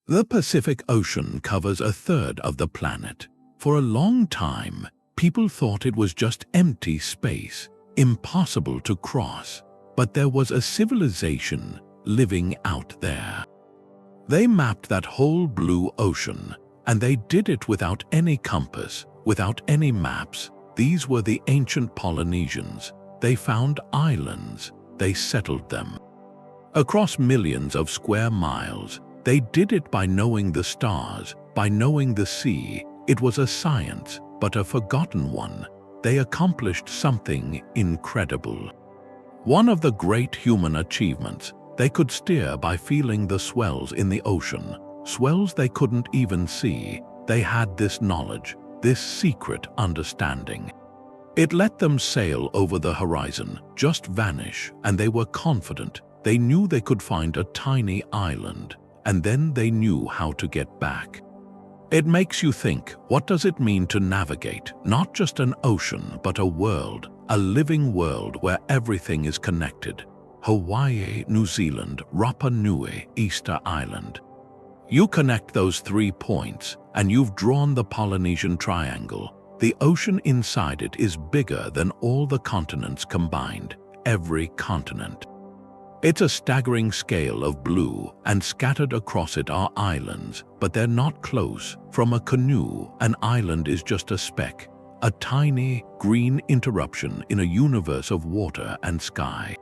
The Pacific Ocean covers a third of the planet. For a long time, people thought it was just empty space, impossible to cross. But there was a civilization living out there. They mapped that whole blue ocean, and they did it without any compass, without any maps. These were the ancient Polynesians. They found islands. They settled them. Across millions of square miles, they did it by knowing the stars, by knowing the sea. It was a science, but a forgotten one. They accomplished something incredible. One of the great human achievements, they could steer by feeling the swells in the ocean. Swells they couldn't even see. They had this knowledge, this secret understanding. It let them sail over the horizon, just vanish, and they were confident. They knew they could find a tiny island, and then they knew how to get back. It makes you think, what does it mean to navigate, not just an ocean, but a world, a living world where everything is connected? Hawaii, New Zealand, Rapa Nui, Easter Island. You connect those 3 points, and you've drawn the Polynesian Triangle. The ocean inside it is bigger than all the continents combined, every continent. It's a staggering scale of blue, and scattered across it are islands, but they're not close. From a canoe, an island is just a speck, a tiny, green interruption in a universe of water and sky.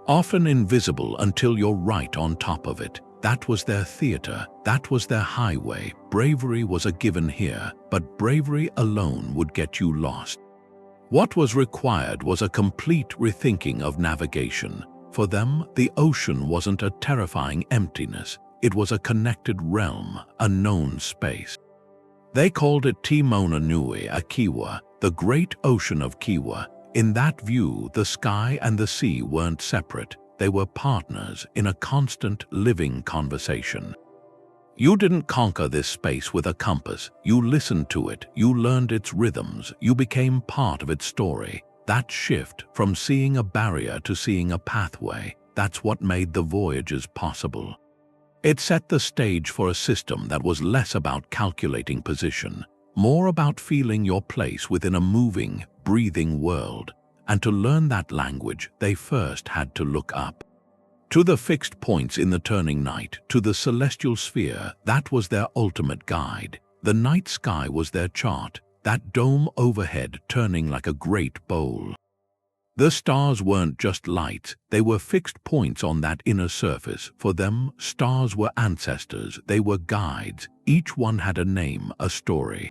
Often invisible until you're right on top of it. That was their theater, that was their highway. Bravery was a given here, but bravery alone would get you lost. What was required was a complete rethinking of navigation. For them, the ocean wasn't a terrifying emptiness. It was a connected realm, a known space. They called it Te Mauna Nui a Kiwa, the great ocean of Kiwa. In that view, the sky and the sea weren't separate. They were partners in a constant, living conversation. You didn't conquer this space with a compass. You listened to it. You learned its rhythms. You became part of its story. That shift from seeing a barrier to seeing a pathway, that's what made the voyages possible. It set the stage for a system that was less about calculating position, more about feeling your place within a moving, breathing world. And to learn that language, they first had to look up. To the fixed points in the turning night, to the celestial sphere, that was their ultimate guide. The night sky was their chart, that dome overhead turning like a great bowl. The stars weren't just lights, they were fixed points on that inner surface. For them, stars were ancestors, they were guides. Each one had a name, a story.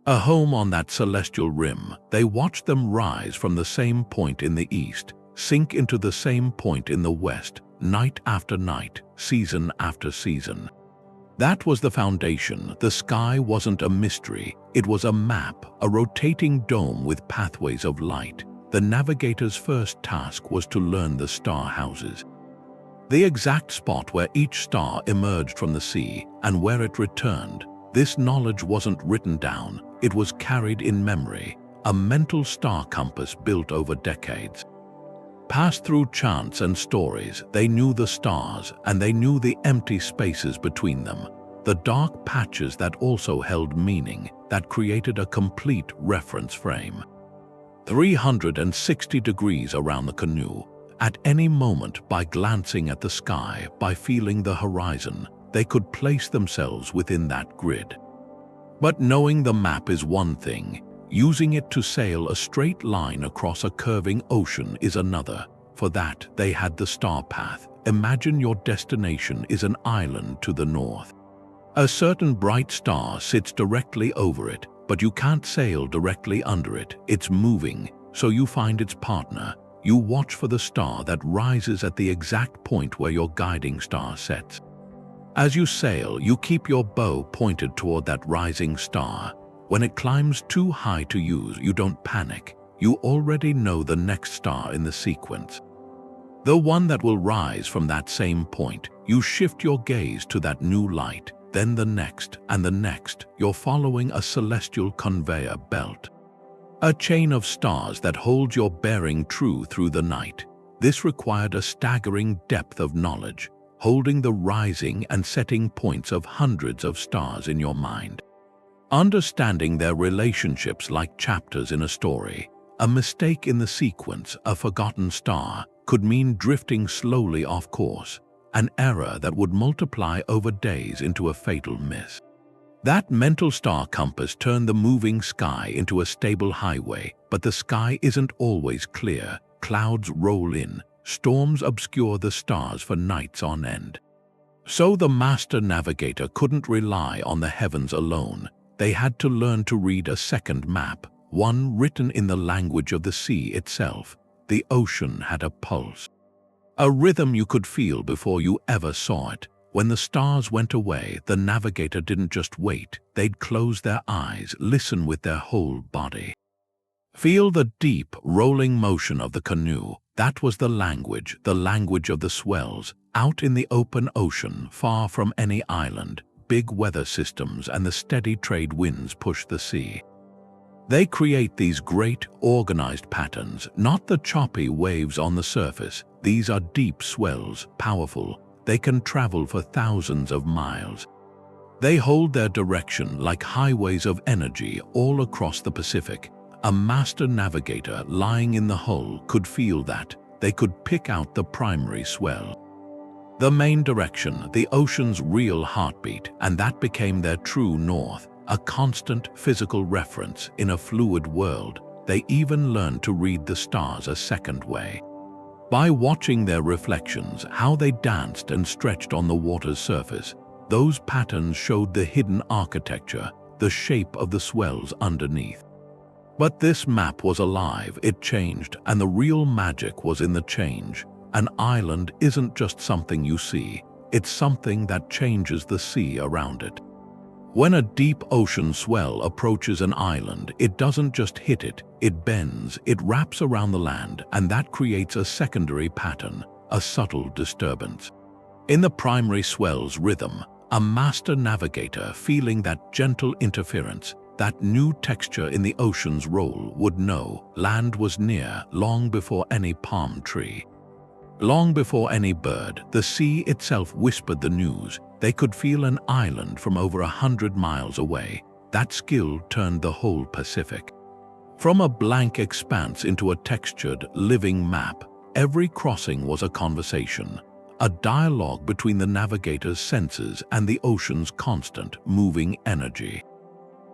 A home on that celestial rim. They watched them rise from the same point in the east, sink into the same point in the west, night after night, season after season. That was the foundation. The sky wasn't a mystery. It was a map, a rotating dome with pathways of light. The navigator's first task was to learn the star houses. The exact spot where each star emerged from the sea and where it returned. This knowledge wasn't written down. It was carried in memory, a mental star compass built over decades. Passed through chants and stories, they knew the stars, and they knew the empty spaces between them, the dark patches that also held meaning, that created a complete reference frame. 360 degrees around the canoe. At any moment, by glancing at the sky, by feeling the horizon, they could place themselves within that grid. But knowing the map is one thing. Using it to sail a straight line across a curving ocean is another. For that, they had the star path. Imagine your destination is an island to the north. A certain bright star sits directly over it, but you can't sail directly under it. It's moving, so you find its partner. You watch for the star that rises at the exact point where your guiding star sets. As you sail, you keep your bow pointed toward that rising star. When it climbs too high to use, you don't panic. You already know the next star in the sequence. The one that will rise from that same point. You shift your gaze to that new light, then the next and the next. You're following a celestial conveyor belt. A chain of stars that hold your bearing true through the night. This required a staggering depth of knowledge. holding the rising and setting points of hundreds of stars in your mind. Understanding their relationships like chapters in a story, a mistake in the sequence, a forgotten star, could mean drifting slowly off course, an error that would multiply over days into a fatal miss. That mental star compass turned the moving sky into a stable highway, but the sky isn't always clear. Clouds roll in, storms obscure the stars for nights on end. So the master navigator couldn't rely on the heavens alone. They had to learn to read a second map, one written in the language of the sea itself. The ocean had a pulse, a rhythm you could feel before you ever saw it. When the stars went away, the navigator didn't just wait. They'd close their eyes, listen with their whole body. Feel the deep, rolling motion of the canoe. That was the language of the swells, out in the open ocean, far from any island. Big weather systems and the steady trade winds push the sea. They create these great, organized patterns, not the choppy waves on the surface. These are deep swells, powerful. They can travel for thousands of miles. They hold their direction like highways of energy all across the Pacific. A master navigator lying in the hull could feel that. They could pick out the primary swell, the main direction, the ocean's real heartbeat, and that became their true north, a constant physical reference in a fluid world. They even learned to read the stars a second way. By watching their reflections, how they danced and stretched on the water's surface, those patterns showed the hidden architecture, the shape of the swells underneath. But this map was alive, it changed, and the real magic was in the change. An island isn't just something you see, it's something that changes the sea around it. When a deep ocean swell approaches an island, it doesn't just hit it, it bends, it wraps around the land, and that creates a secondary pattern, a subtle disturbance. In the primary swell's rhythm, a master navigator feeling that gentle interference, that new texture in the ocean's roll, would know land was near long before any palm tree. Long before any bird, the sea itself whispered the news. They could feel an island from over 100 miles away. That skill turned the whole Pacific from a blank expanse into a textured, living map. Every crossing was a conversation, a dialogue between the navigator's senses and the ocean's constant, moving energy.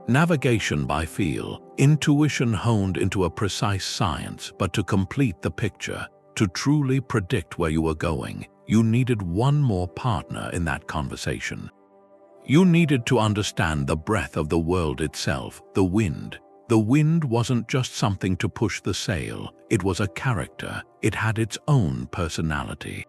Navigation by feel, intuition honed into a precise science, but to complete the picture, to truly predict where you were going, you needed one more partner in that conversation. You needed to understand the breath of the world itself, the wind. The wind wasn't just something to push the sail, it was a character. It had its own personality,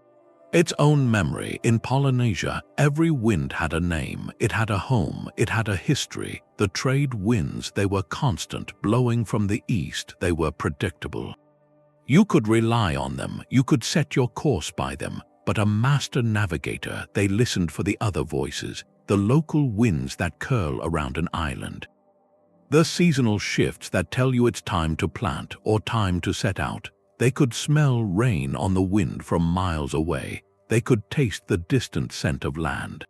its own memory. In Polynesia, every wind had a name, it had a home, it had a history. The trade winds, they were constant, blowing from the east, they were predictable. You could rely on them, you could set your course by them. But a master navigator, they listened for the other voices, the local winds that curl around an island, the seasonal shifts that tell you it's time to plant or time to set out. They could smell rain on the wind from miles away. They could taste the distant scent of land,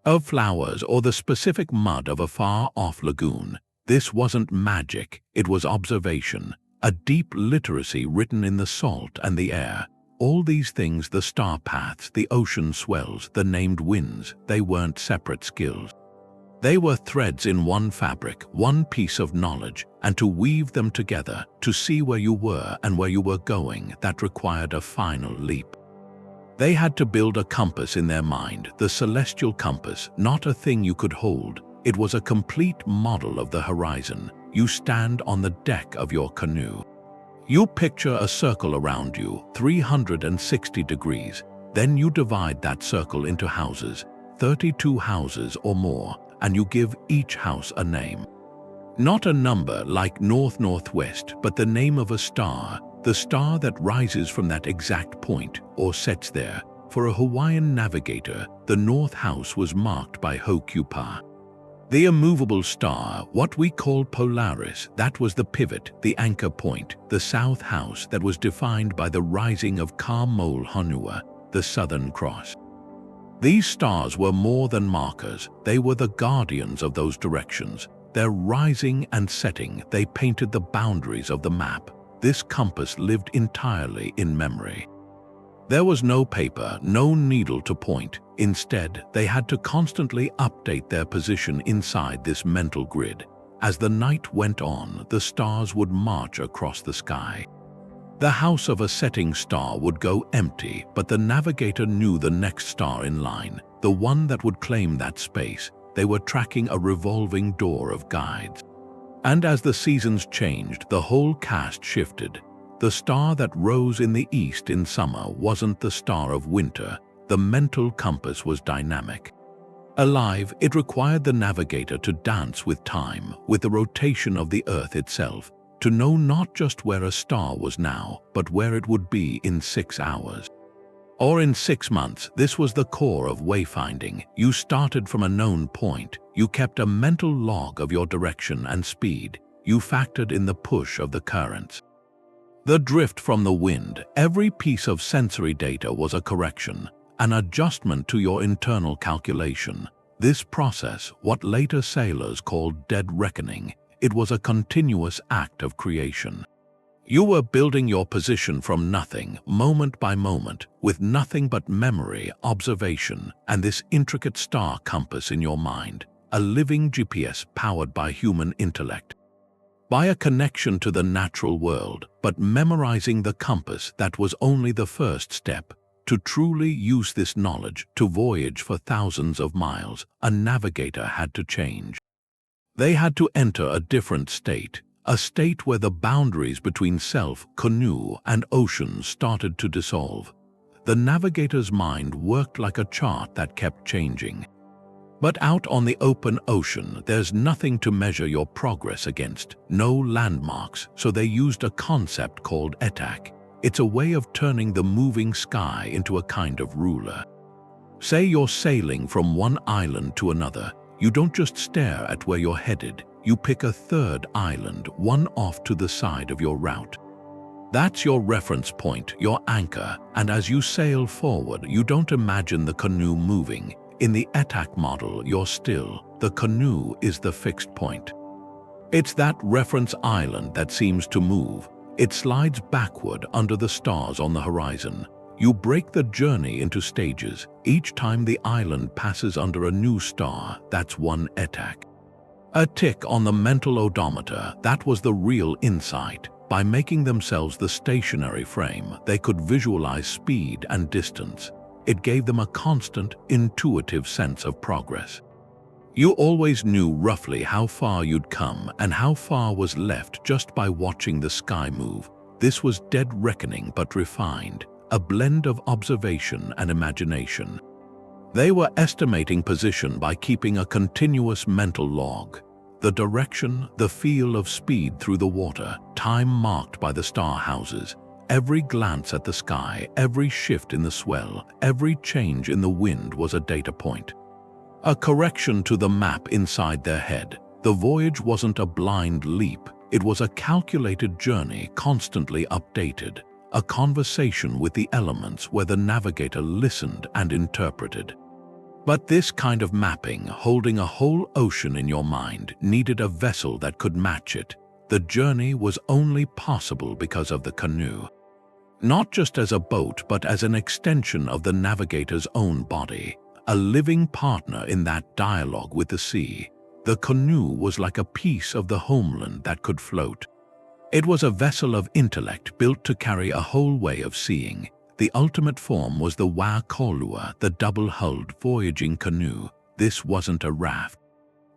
of flowers, or the specific mud of a far-off lagoon. This wasn't magic, it was observation, a deep literacy written in the salt and the air. All these things, the star paths, the ocean swells, the named winds, they weren't separate skills. They were threads in one fabric, one piece of knowledge, and to weave them together, to see where you were and where you were going, that required a final leap. They had to build a compass in their mind, the celestial compass, not a thing you could hold. It was a complete model of the horizon. You stand on the deck of your canoe. You picture a circle around you, 360 degrees. Then you divide that circle into houses, 32 houses or more, and you give each house a name. Not a number like north-northwest, but the name of a star, the star that rises from that exact point or sets there. For a Hawaiian navigator, the north house was marked by Hōkūle'a, the immovable star, what we call Polaris. That was the pivot, the anchor point. The south house that was defined by the rising of Ka Honua, the Southern Cross. These stars were more than markers, they were the guardians of those directions. Their rising and setting, they painted the boundaries of the map. This compass lived entirely in memory. There was no paper, no needle to point. Instead, they had to constantly update their position inside this mental grid. As the night went on, the stars would march across the sky. The house of a setting star would go empty, but the navigator knew the next star in line, the one that would claim that space. They were tracking a revolving door of guides. And as the seasons changed, the whole cast shifted. The star that rose in the east in summer wasn't the star of winter. The mental compass was dynamic. Alive, it required the navigator to dance with time, with the rotation of the Earth itself, to know not just where a star was now, but where it would be in 6 hours. Or in 6 months. This was the core of wayfinding. You started from a known point. You kept a mental log of your direction and speed. You factored in the push of the currents, the drift from the wind. Every piece of sensory data was a correction, an adjustment to your internal calculation. This process, what later sailors called dead reckoning, it was a continuous act of creation. You were building your position from nothing, moment by moment, with nothing but memory, observation, and this intricate star compass in your mind, a living GPS powered by human intellect. By a connection to the natural world, but memorizing the compass, that was only the first step. To truly use this knowledge, to voyage for thousands of miles, a navigator had to change. They had to enter a different state, a state where the boundaries between self, canoe, and ocean started to dissolve. The navigator's mind worked like a chart that kept changing. But out on the open ocean, there's nothing to measure your progress against, no landmarks, so they used a concept called Etak. It's a way of turning the moving sky into a kind of ruler. Say you're sailing from one island to another. You don't just stare at where you're headed. You pick a third island, one off to the side of your route. That's your reference point, your anchor, and as you sail forward, you don't imagine the canoe moving. In the Etak model, you're still. The canoe is the fixed point. It's that reference island that seems to move. It slides backward under the stars on the horizon. You break the journey into stages. Each time the island passes under a new star, that's one Etak. A tick on the mental odometer, that was the real insight. By making themselves the stationary frame, they could visualize speed and distance. It gave them a constant, intuitive sense of progress. You always knew roughly how far you'd come and how far was left just by watching the sky move. This was dead reckoning but refined, a blend of observation and imagination. They were estimating position by keeping a continuous mental log. The direction, the feel of speed through the water, time marked by the star houses. Every glance at the sky, every shift in the swell, every change in the wind was a data point. A correction to the map inside their head. The voyage wasn't a blind leap. It was a calculated journey, constantly updated. A conversation with the elements where the navigator listened and interpreted. But this kind of mapping, holding a whole ocean in your mind, needed a vessel that could match it. The journey was only possible because of the canoe. Not just as a boat, but as an extension of the navigator's own body, a living partner in that dialogue with the sea. The canoe was like a piece of the homeland that could float. It was a vessel of intellect built to carry a whole way of seeing. The ultimate form was the Hōkūle'a, the double-hulled voyaging canoe. This wasn't a raft.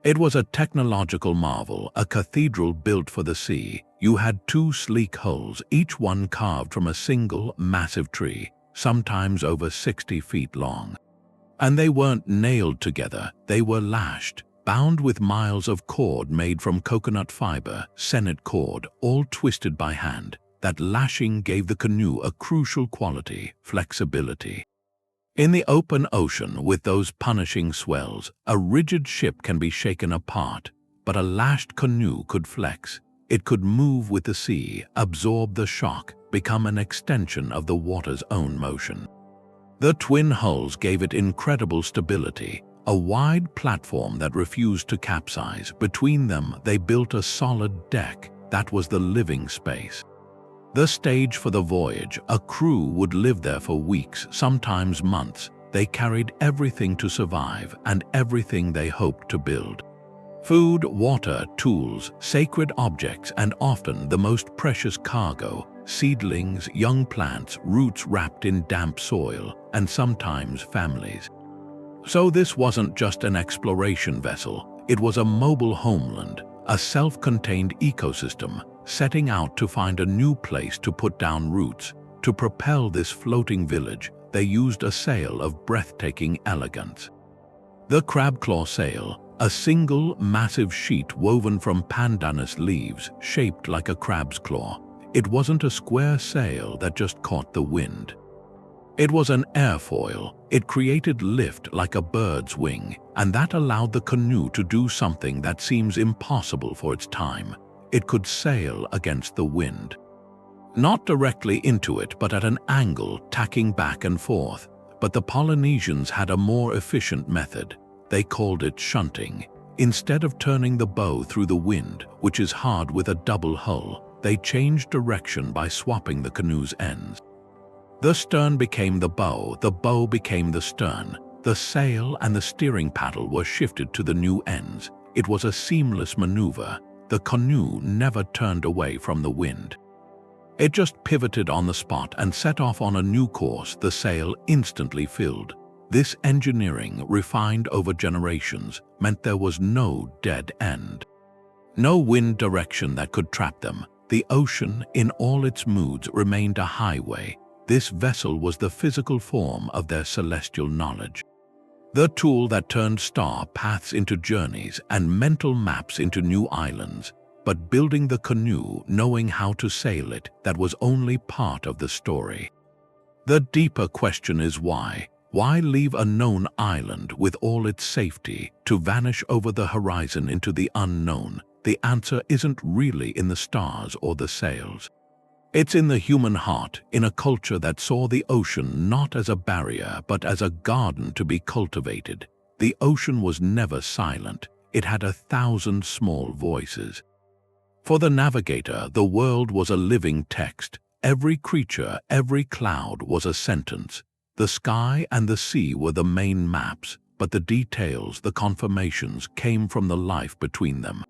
It was a technological marvel, a cathedral built for the sea. You had 2 sleek hulls, each one carved from a single, massive tree, sometimes over 60 feet long. And they weren't nailed together, they were lashed, bound with miles of cord made from coconut fiber, senet cord, all twisted by hand. That lashing gave the canoe a crucial quality, flexibility. In the open ocean, with those punishing swells, a rigid ship can be shaken apart, but a lashed canoe could flex. It could move with the sea, absorb the shock, become an extension of the water's own motion. The twin hulls gave it incredible stability, a wide platform that refused to capsize. Between them, they built a solid deck that was the living space. The stage for the voyage, a crew would live there for weeks, sometimes months. They carried everything to survive and everything they hoped to build. Food, water, tools, sacred objects, and often the most precious cargo, seedlings, young plants, roots wrapped in damp soil, and sometimes families. So this wasn't just an exploration vessel, it was a mobile homeland, a self-contained ecosystem, setting out to find a new place to put down roots. To propel this floating village, they used a sail of breathtaking elegance. The crabclaw sail, a single massive sheet woven from pandanus leaves shaped like a crab's claw. It wasn't a square sail that just caught the wind. It was an airfoil. It created lift like a bird's wing, and that allowed the canoe to do something that seems impossible for its time. It could sail against the wind. Not directly into it, but at an angle, tacking back and forth. But the Polynesians had a more efficient method. They called it shunting. Instead of turning the bow through the wind, which is hard with a double hull, they changed direction by swapping the canoe's ends. The stern became the bow became the stern. The sail and the steering paddle were shifted to the new ends. It was a seamless maneuver. The canoe never turned away from the wind. It just pivoted on the spot and set off on a new course. The sail instantly filled. This engineering, refined over generations, meant there was no dead end. No wind direction that could trap them. The ocean, in all its moods, remained a highway. This vessel was the physical form of their celestial knowledge. The tool that turned star paths into journeys and mental maps into new islands. But building the canoe, knowing how to sail it, that was only part of the story. The deeper question is why? Why leave a known island with all its safety to vanish over the horizon into the unknown? The answer isn't really in the stars or the sails. It's in the human heart, in a culture that saw the ocean not as a barrier but as a garden to be cultivated. The ocean was never silent. It had 1,000 small voices. For the navigator, the world was a living text. Every creature, every cloud was a sentence. The sky and the sea were the main maps, but the details, the confirmations, came from the life between them.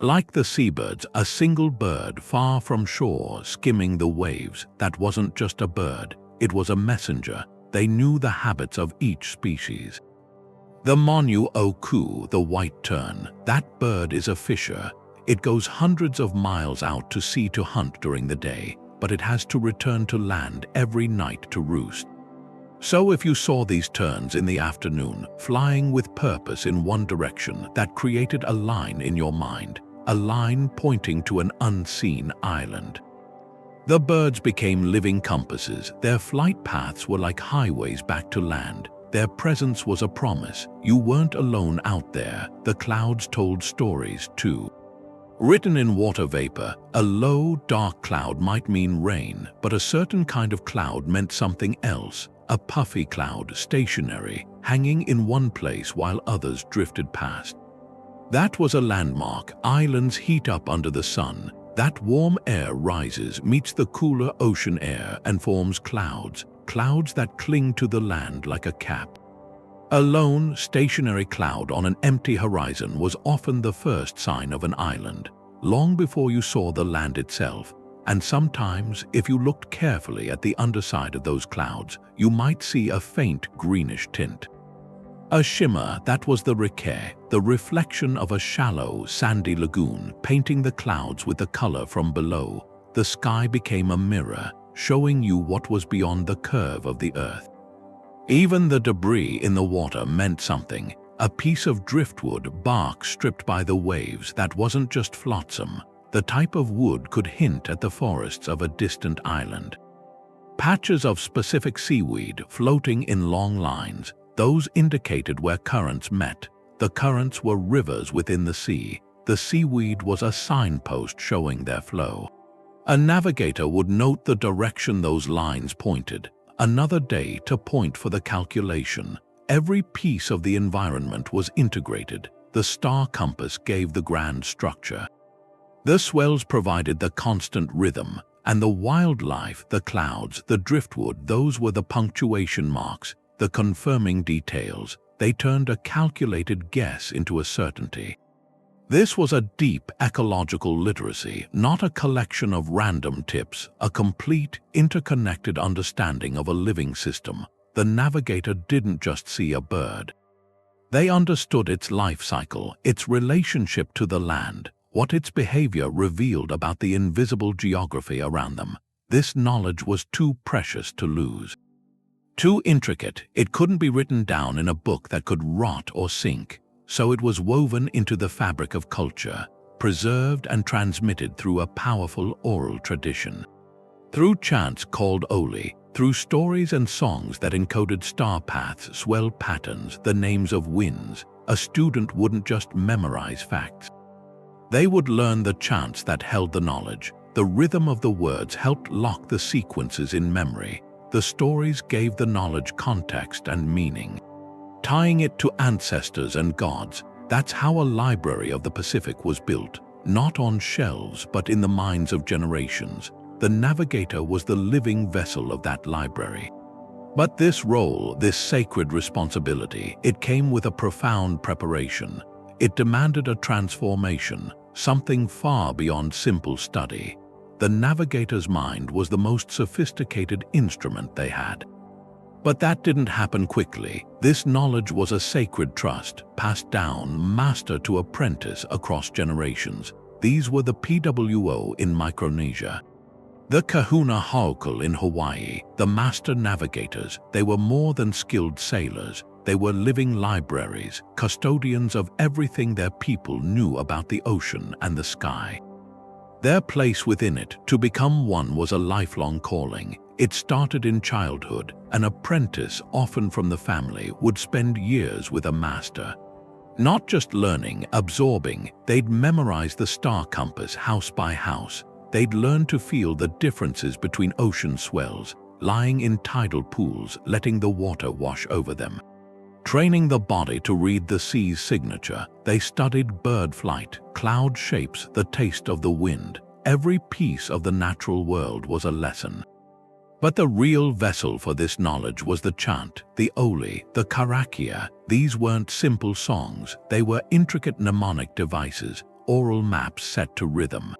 Like the seabirds, a single bird far from shore skimming the waves, that wasn't just a bird, it was a messenger. They knew the habits of each species. The monu oku, the white tern, that bird is a fisher. It goes hundreds of miles out to sea to hunt during the day, but it has to return to land every night to roost. So if you saw these terns in the afternoon, flying with purpose in one direction, that created a line in your mind, a line pointing to an unseen island. The birds became living compasses. Their flight paths were like highways back to land. Their presence was a promise. You weren't alone out there. The clouds told stories too. Written in water vapor, a low, dark cloud might mean rain, but a certain kind of cloud meant something else. A puffy cloud, stationary, hanging in one place while others drifted past. That was a landmark. Islands heat up under the sun. That warm air rises, meets the cooler ocean air, and forms clouds, clouds that cling to the land like a cap. A lone, stationary cloud on an empty horizon was often the first sign of an island, long before you saw the land itself. And sometimes, if you looked carefully at the underside of those clouds, you might see a faint greenish tint. A shimmer, that was the rike, the reflection of a shallow, sandy lagoon, painting the clouds with the color from below. The sky became a mirror, showing you what was beyond the curve of the earth. Even the debris in the water meant something. A piece of driftwood, bark stripped by the waves, that wasn't just flotsam. The type of wood could hint at the forests of a distant island. Patches of specific seaweed floating in long lines, those indicated where currents met. The currents were rivers within the sea. The seaweed was a signpost showing their flow. A navigator would note the direction those lines pointed. another day to point for the calculation. Every piece of the environment was integrated. The star compass gave the grand structure. The swells provided the constant rhythm, and the wildlife, the clouds, the driftwood, those were the punctuation marks, the confirming details. They turned a calculated guess into a certainty. This was a deep ecological literacy, not a collection of random tips, a complete, interconnected understanding of a living system. The Navigator didn't just see a bird. They understood its life cycle, its relationship to the land, what its behavior revealed about the invisible geography around them. This knowledge was too precious to lose. Too intricate, it couldn't be written down in a book that could rot or sink. So it was woven into the fabric of culture, preserved and transmitted through a powerful oral tradition. Through chants called oli, through stories and songs that encoded star paths, swell patterns, the names of winds, a student wouldn't just memorize facts. They would learn the chants that held the knowledge. The rhythm of the words helped lock the sequences in memory. The stories gave the knowledge context and meaning, tying it to ancestors and gods. That's how a library of the Pacific was built, not on shelves but in the minds of generations. The Navigator was the living vessel of that library. But this role, this sacred responsibility, it came with a profound preparation. It demanded a transformation, something far beyond simple study. The Navigator's mind was the most sophisticated instrument they had. But that didn't happen quickly. This knowledge was a sacred trust, passed down master to apprentice across generations. These were the PWO in Micronesia, the Kahuna Hōkūleʻa in Hawaii, the master navigators. They were more than skilled sailors. They were living libraries, custodians of everything their people knew about the ocean and the sky. Their place within it, to become one, was a lifelong calling. It started in childhood. An apprentice, often from the family, would spend years with a master. Not just learning, absorbing. They'd memorize the star compass house by house. They'd learn to feel the differences between ocean swells, lying in tidal pools, letting the water wash over them. Training the body to read the sea's signature, they studied bird flight, cloud shapes, the taste of the wind. Every piece of the natural world was a lesson. But the real vessel for this knowledge was the chant, the oli, the karakia. These weren't simple songs. They were intricate mnemonic devices, oral maps set to rhythm.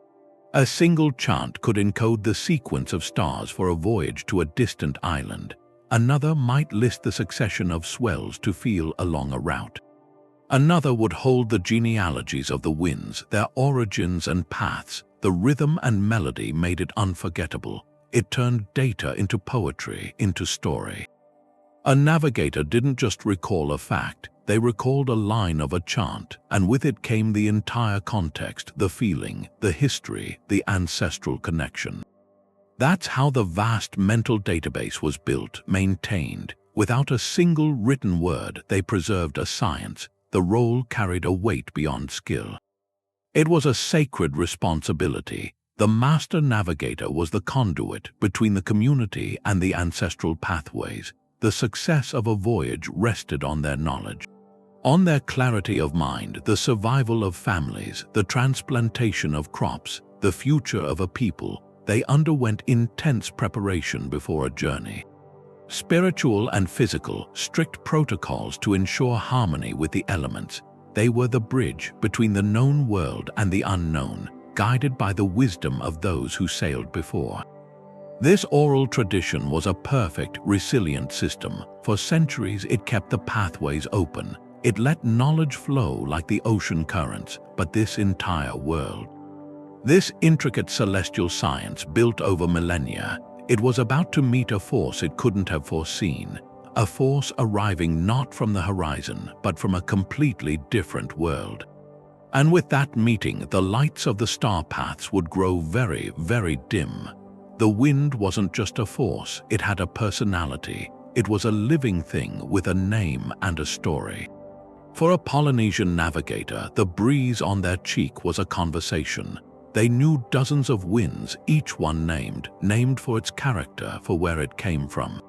A single chant could encode the sequence of stars for a voyage to a distant island. Another might list the succession of swells to feel along a route. Another would hold the genealogies of the winds, their origins and paths. The rhythm and melody made it unforgettable. It turned data into poetry, into story. A navigator didn't just recall a fact. They recalled a line of a chant, and with it came the entire context, the feeling, the history, the ancestral connection. That's how the vast mental database was built, maintained. Without a single written word, they preserved a science. The role carried a weight beyond skill. It was a sacred responsibility. The master navigator was the conduit between the community and the ancestral pathways. The success of a voyage rested on their knowledge, on their clarity of mind, the survival of families, the transplantation of crops, the future of a people. They underwent intense preparation before a journey. Spiritual and physical, strict protocols to ensure harmony with the elements. They were the bridge between the known world and the unknown, guided by the wisdom of those who sailed before. This oral tradition was a perfect, resilient system. For centuries, it kept the pathways open. It let knowledge flow like the ocean currents. But this entire world, this intricate celestial science built over millennia, it was about to meet a force it couldn't have foreseen. A force arriving not from the horizon, but from a completely different world. And with that meeting, the lights of the star paths would grow very, very dim. The wind wasn't just a force, it had a personality. It was a living thing with a name and a story. For a Polynesian navigator, the breeze on their cheek was a conversation. They knew dozens of winds, each one named for its character, for where it came from.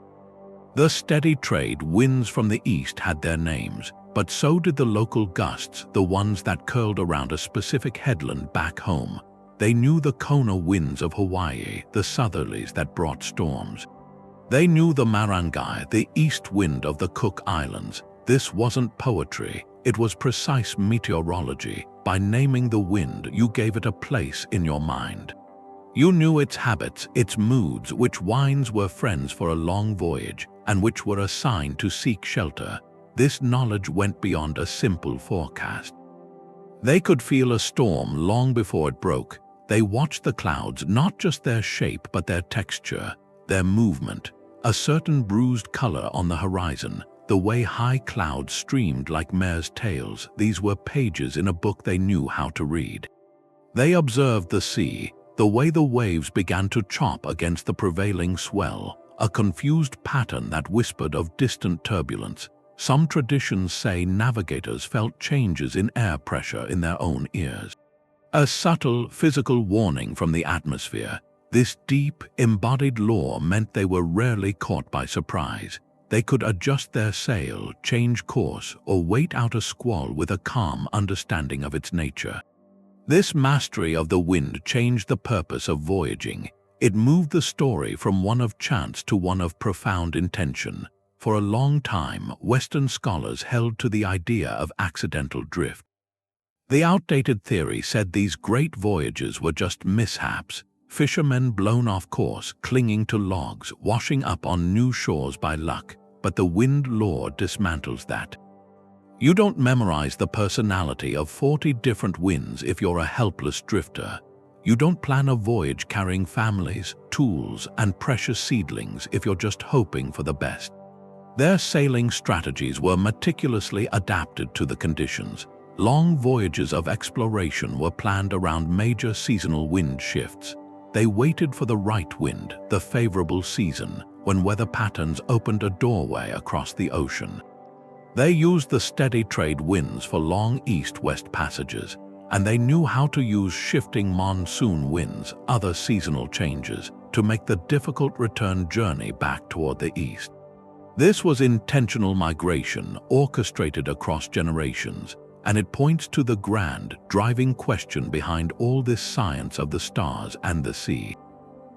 The steady trade winds from the east had their names, but so did the local gusts, the ones that curled around a specific headland back home. They knew the Kona winds of Hawaii, the southerlies that brought storms. They knew the Marangai, the east wind of the Cook Islands. This wasn't poetry, it was precise meteorology. By naming the wind, you gave it a place in your mind. You knew its habits, its moods, which winds were friends for a long voyage, and which were assigned to seek shelter. This knowledge went beyond a simple forecast. They could feel a storm long before it broke. They watched the clouds, not just their shape but their texture, their movement, a certain bruised color on the horizon, the way high clouds streamed like mares' tails. These were pages in a book they knew how to read. They observed the sea, the way the waves began to chop against the prevailing swell, a confused pattern that whispered of distant turbulence. Some traditions say navigators felt changes in air pressure in their own ears. A subtle physical warning from the atmosphere. This deep, embodied law meant they were rarely caught by surprise. They could adjust their sail, change course, or wait out a squall with a calm understanding of its nature. This mastery of the wind changed the purpose of voyaging. It moved the story from one of chance to one of profound intention. For a long time, Western scholars held to the idea of accidental drift. The outdated theory said these great voyages were just mishaps, fishermen blown off course, clinging to logs, washing up on new shores by luck. But the wind law dismantles that. You don't memorize the personality of 40 different winds if you're a helpless drifter. You don't plan a voyage carrying families, tools, and precious seedlings if you're just hoping for the best. Their sailing strategies were meticulously adapted to the conditions. Long voyages of exploration were planned around major seasonal wind shifts. They waited for the right wind, the favorable season, when weather patterns opened a doorway across the ocean. They used the steady trade winds for long east-west passages, and they knew how to use shifting monsoon winds, other seasonal changes, to make the difficult return journey back toward the east. This was intentional migration, orchestrated across generations, and it points to the grand, driving question behind all this science of the stars and the sea.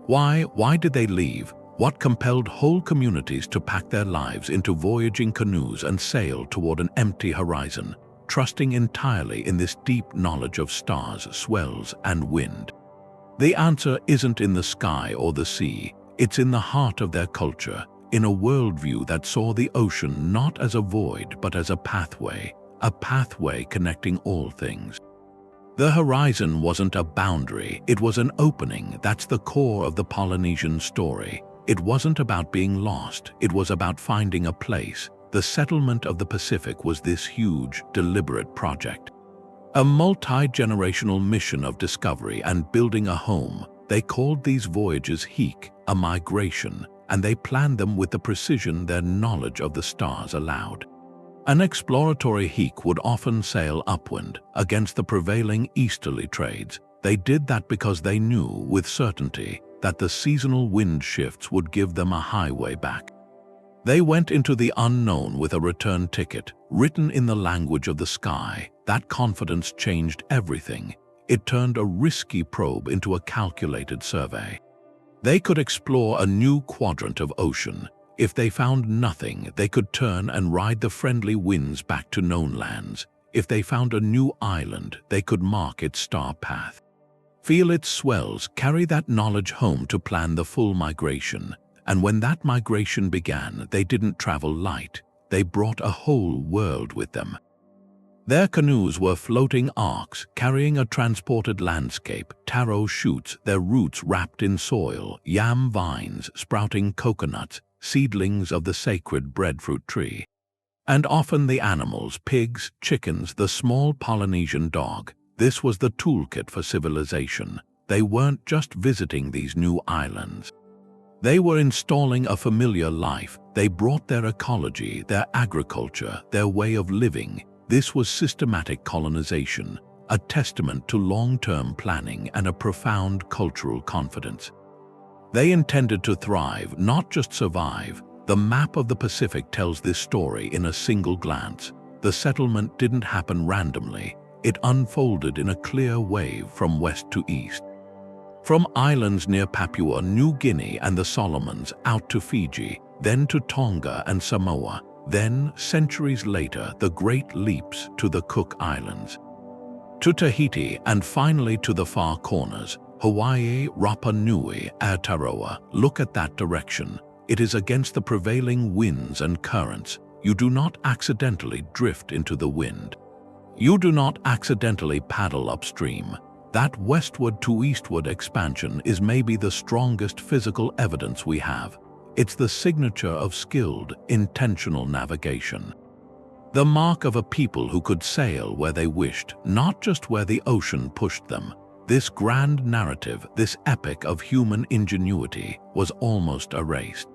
Why did they leave? What compelled whole communities to pack their lives into voyaging canoes and sail toward an empty horizon, trusting entirely in this deep knowledge of stars, swells, and wind? The answer isn't in the sky or the sea, it's in the heart of their culture, in a worldview that saw the ocean not as a void but as a pathway connecting all things. The horizon wasn't a boundary, it was an opening. That's the core of the Polynesian story. It wasn't about being lost, it was about finding a place. The settlement of the Pacific was this huge, deliberate project. A multi-generational mission of discovery and building a home. They called these voyages hīk, a migration, and they planned them with the precision their knowledge of the stars allowed. An exploratory hīk would often sail upwind against the prevailing easterly trades. They did that because they knew with certainty that the seasonal wind shifts would give them a highway back. They went into the unknown with a return ticket, written in the language of the sky. That confidence changed everything. It turned a risky probe into a calculated survey. They could explore a new quadrant of ocean. If they found nothing, they could turn and ride the friendly winds back to known lands. If they found a new island, they could mark its star path. Feel its swells, carry that knowledge home to plan the full migration. And when that migration began, they didn't travel light. They brought a whole world with them. Their canoes were floating arcs, carrying a transported landscape, taro shoots, their roots wrapped in soil, yam vines, sprouting coconuts, seedlings of the sacred breadfruit tree. And often the animals, pigs, chickens, the small Polynesian dog. This was the toolkit for civilization. They weren't just visiting these new islands. They were installing a familiar life. They brought their ecology, their agriculture, their way of living. This was systematic colonization, a testament to long-term planning and a profound cultural confidence. They intended to thrive, not just survive. The map of the Pacific tells this story in a single glance. The settlement didn't happen randomly. It unfolded in a clear wave from west to east. From islands near Papua New Guinea and the Solomons out to Fiji, then to Tonga and Samoa, then, centuries later, the great leaps to the Cook Islands, to Tahiti, and finally to the far corners, Hawaii, Rapa Nui, Aotearoa. Look at that direction. It is against the prevailing winds and currents. You do not accidentally drift into the wind. You do not accidentally paddle upstream. That westward to eastward expansion is maybe the strongest physical evidence we have. It's the signature of skilled, intentional navigation. The mark of a people who could sail where they wished, not just where the ocean pushed them. This grand narrative, this epic of human ingenuity, was almost erased.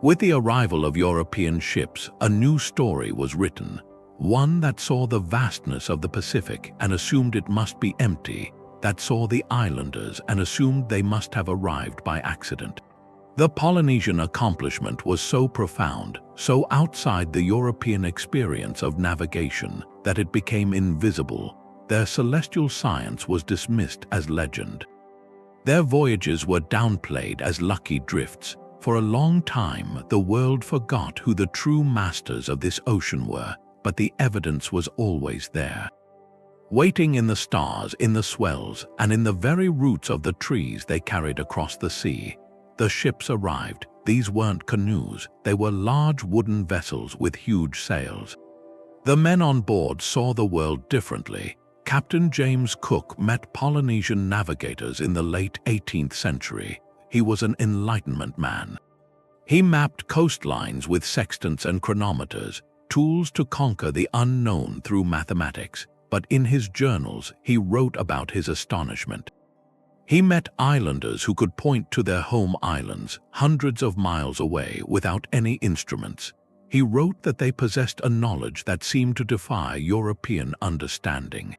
With the arrival of European ships, a new story was written, one that saw the vastness of the Pacific and assumed it must be empty, that saw the islanders and assumed they must have arrived by accident. The Polynesian accomplishment was so profound, so outside the European experience of navigation, that it became invisible. Their celestial science was dismissed as legend. Their voyages were downplayed as lucky drifts. For a long time, the world forgot who the true masters of this ocean were, but the evidence was always there. Waiting in the stars, in the swells, and in the very roots of the trees they carried across the sea, the ships arrived. These weren't canoes, they were large wooden vessels with huge sails. The men on board saw the world differently. Captain James Cook met Polynesian navigators in the late 18th century. He was an Enlightenment man. He mapped coastlines with sextants and chronometers, tools to conquer the unknown through mathematics, but in his journals he wrote about his astonishment. He met islanders who could point to their home islands, hundreds of miles away, without any instruments. He wrote that they possessed a knowledge that seemed to defy European understanding.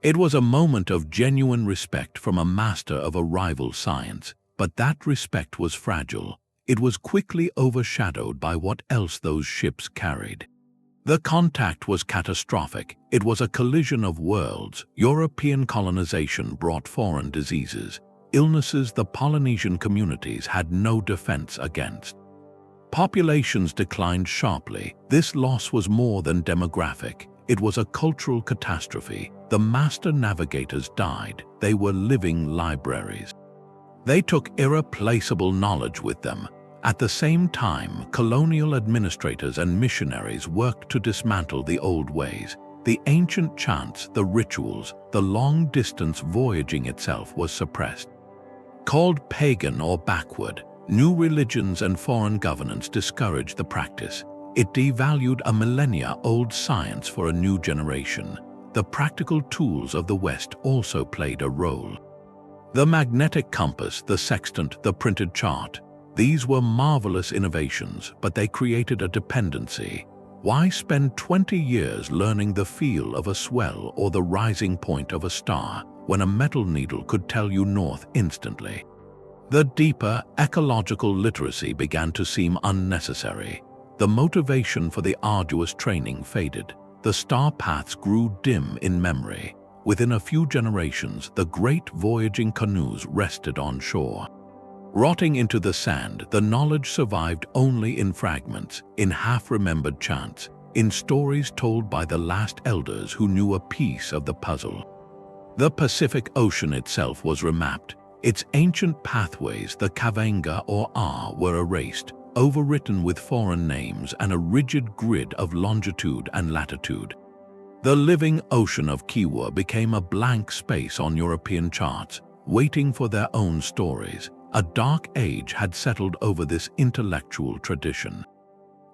It was a moment of genuine respect from a master of a rival science, but that respect was fragile. It was quickly overshadowed by what else those ships carried. The contact was catastrophic. It was a collision of worlds. European colonization brought foreign diseases, illnesses the Polynesian communities had no defense against. Populations declined sharply. This loss was more than demographic. It was a cultural catastrophe. The master navigators died. They were living libraries. They took irreplaceable knowledge with them. At the same time, colonial administrators and missionaries worked to dismantle the old ways. The ancient chants, the rituals, the long-distance voyaging itself was suppressed. Called pagan or backward, new religions and foreign governance discouraged the practice. It devalued a millennia-old science for a new generation. The practical tools of the West also played a role. The magnetic compass, the sextant, the printed chart. These were marvelous innovations, but they created a dependency. Why spend 20 years learning the feel of a swell or the rising point of a star when a metal needle could tell you north instantly? The deeper ecological literacy began to seem unnecessary. The motivation for the arduous training faded. The star paths grew dim in memory. Within a few generations, the great voyaging canoes rested on shore. Rotting into the sand, the knowledge survived only in fragments, in half-remembered chants, in stories told by the last elders who knew a piece of the puzzle. The Pacific Ocean itself was remapped. Its ancient pathways, the Kavenga or A, were erased, overwritten with foreign names and a rigid grid of longitude and latitude. The living ocean of Kiwa became a blank space on European charts, waiting for their own stories. A dark age had settled over this intellectual tradition.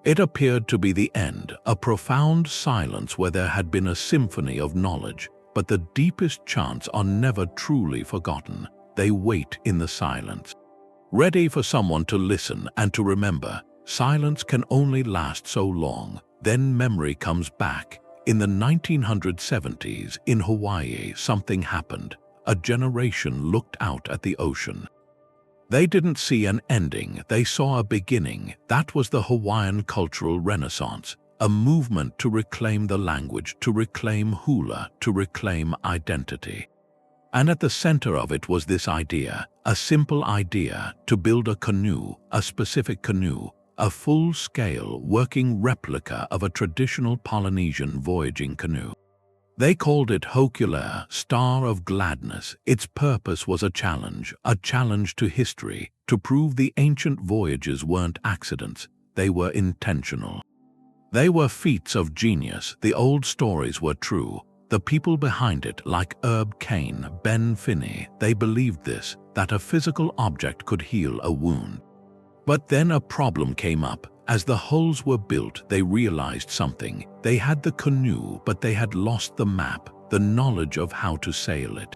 It appeared to be the end, a profound silence where there had been a symphony of knowledge, but the deepest chants are never truly forgotten. They wait in the silence, ready for someone to listen and to remember. Silence can only last so long, then memory comes back. In the 1970s, in Hawaii, something happened. A generation looked out at the ocean. They didn't see an ending, they saw a beginning. That was the Hawaiian cultural renaissance, a movement to reclaim the language, to reclaim hula, to reclaim identity. And at the center of it was this idea, a simple idea, to build a canoe, a specific canoe, a full-scale working replica of a traditional Polynesian voyaging canoe. They called it Hōkūle'a, Star of Gladness. Its purpose was a challenge to history, to prove the ancient voyages weren't accidents, they were intentional. They were feats of genius, the old stories were true. The people behind it, like Herb Kane, Ben Finney, they believed this, that a physical object could heal a wound. But then a problem came up. As the hulls were built, they realized something. They had the canoe, but they had lost the map, the knowledge of how to sail it.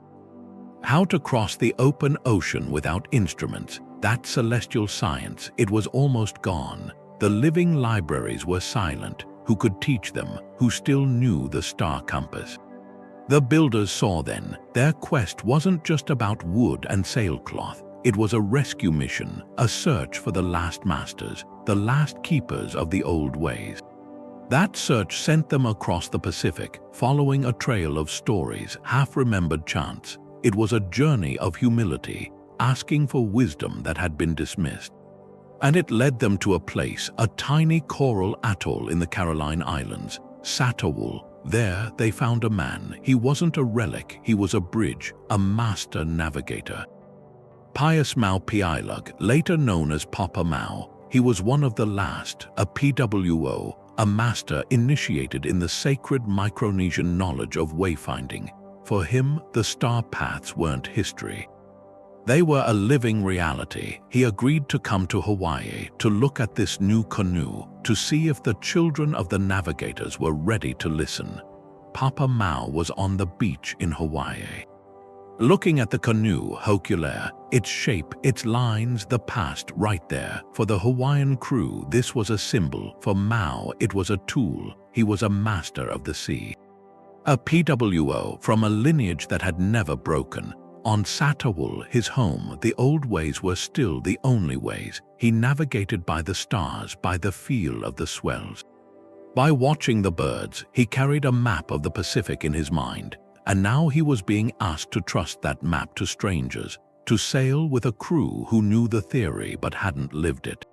How to cross the open ocean without instruments, that celestial science, it was almost gone. The living libraries were silent. Who could teach them, who still knew the star compass? The builders saw then, their quest wasn't just about wood and sailcloth. It was a rescue mission, a search for the last masters, the last keepers of the old ways. That search sent them across the Pacific, following a trail of stories, half-remembered chants. It was a journey of humility, asking for wisdom that had been dismissed. And it led them to a place, a tiny coral atoll in the Caroline Islands, Satawul. There they found a man. He wasn't a relic, he was a bridge, a master navigator. Pius Mau Piailug, later known as Papa Mau, he was one of the last, a PWO, a master initiated in the sacred Micronesian knowledge of wayfinding. For him, the star paths weren't history. They were a living reality. He agreed to come to Hawaii to look at this new canoe, to see if the children of the navigators were ready to listen. Papa Mau was on the beach in Hawaii. Looking at the canoe, Hōkūle'a, its shape, its lines, the past right there. For the Hawaiian crew, this was a symbol. For Mau, it was a tool. He was a master of the sea. A PWO from a lineage that had never broken. On Satawul, his home, the old ways were still the only ways. He navigated by the stars, by the feel of the swells. By watching the birds, he carried a map of the Pacific in his mind. And now he was being asked to trust that map to strangers, to sail with a crew who knew the theory but hadn't lived it.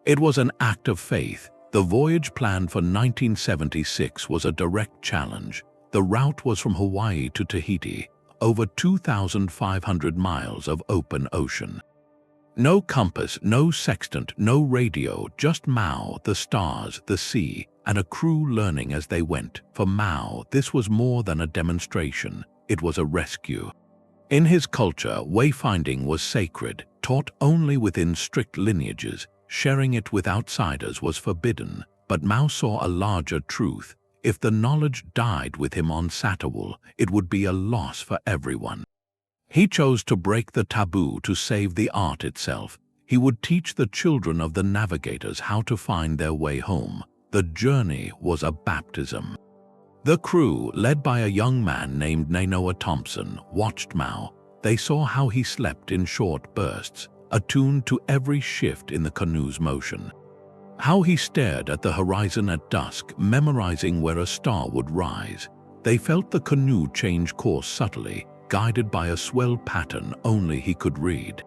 It was an act of faith. The voyage planned for 1976 was a direct challenge. The route was from Hawaii to Tahiti, over 2,500 miles of open ocean. No compass, no sextant, no radio, just Mau, the stars, the sea, and a crew learning as they went. For Mau, this was more than a demonstration, it was a rescue. In his culture, wayfinding was sacred, taught only within strict lineages. Sharing it with outsiders was forbidden, but Mau saw a larger truth. If the knowledge died with him on Satawul, it would be a loss for everyone. He chose to break the taboo to save the art itself. He would teach the children of the navigators how to find their way home. The journey was a baptism. The crew, led by a young man named Nainoa Thompson, watched Mau. They saw how he slept in short bursts, attuned to every shift in the canoe's motion. How he stared at the horizon at dusk, memorizing where a star would rise. They felt the canoe change course subtly, guided by a swell pattern only he could read.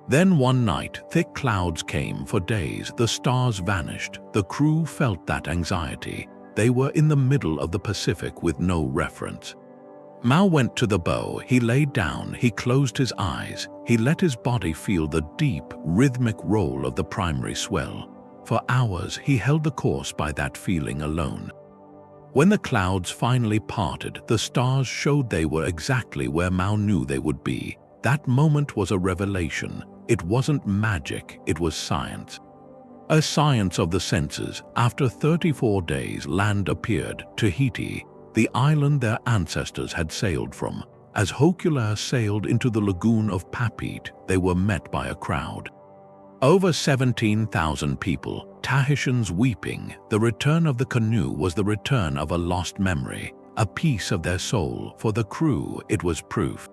Then one night, thick clouds came. For days, the stars vanished. The crew felt that anxiety. They were in the middle of the Pacific with no reference. Mau went to the bow. He laid down. He closed his eyes. He let his body feel the deep, rhythmic roll of the primary swell. For hours, he held the course by that feeling alone. When the clouds finally parted, the stars showed they were exactly where Mau knew they would be. That moment was a revelation. It wasn't magic, it was science. A science of the senses. After 34 days, land appeared, Tahiti, the island their ancestors had sailed from. As Hōkūle'a sailed into the lagoon of Papeete, they were met by a crowd. Over 17,000 people, Tahitians weeping. The return of the canoe was the return of a lost memory, a piece of their soul. For the crew, it was proof.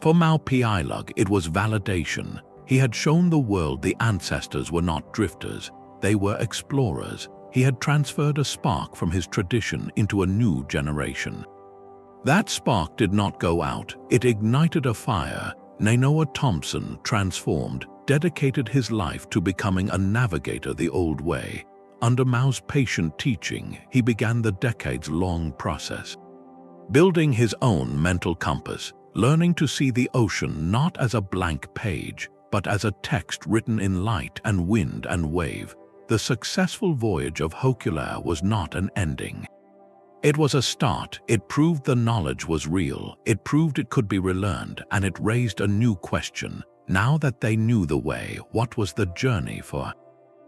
For Mau Piailug, it was validation. He had shown the world the ancestors were not drifters, they were explorers. He had transferred a spark from his tradition into a new generation. That spark did not go out, it ignited a fire. Nainoa Thompson, transformed, dedicated his life to becoming a navigator the old way. Under Mao's patient teaching, he began the decades-long process. Building his own mental compass, learning to see the ocean not as a blank page, but as a text written in light and wind and wave. The successful voyage of Hōkūle'a was not an ending. It was a start. It proved the knowledge was real, it proved it could be relearned, and it raised a new question. Now that they knew the way, what was the journey for?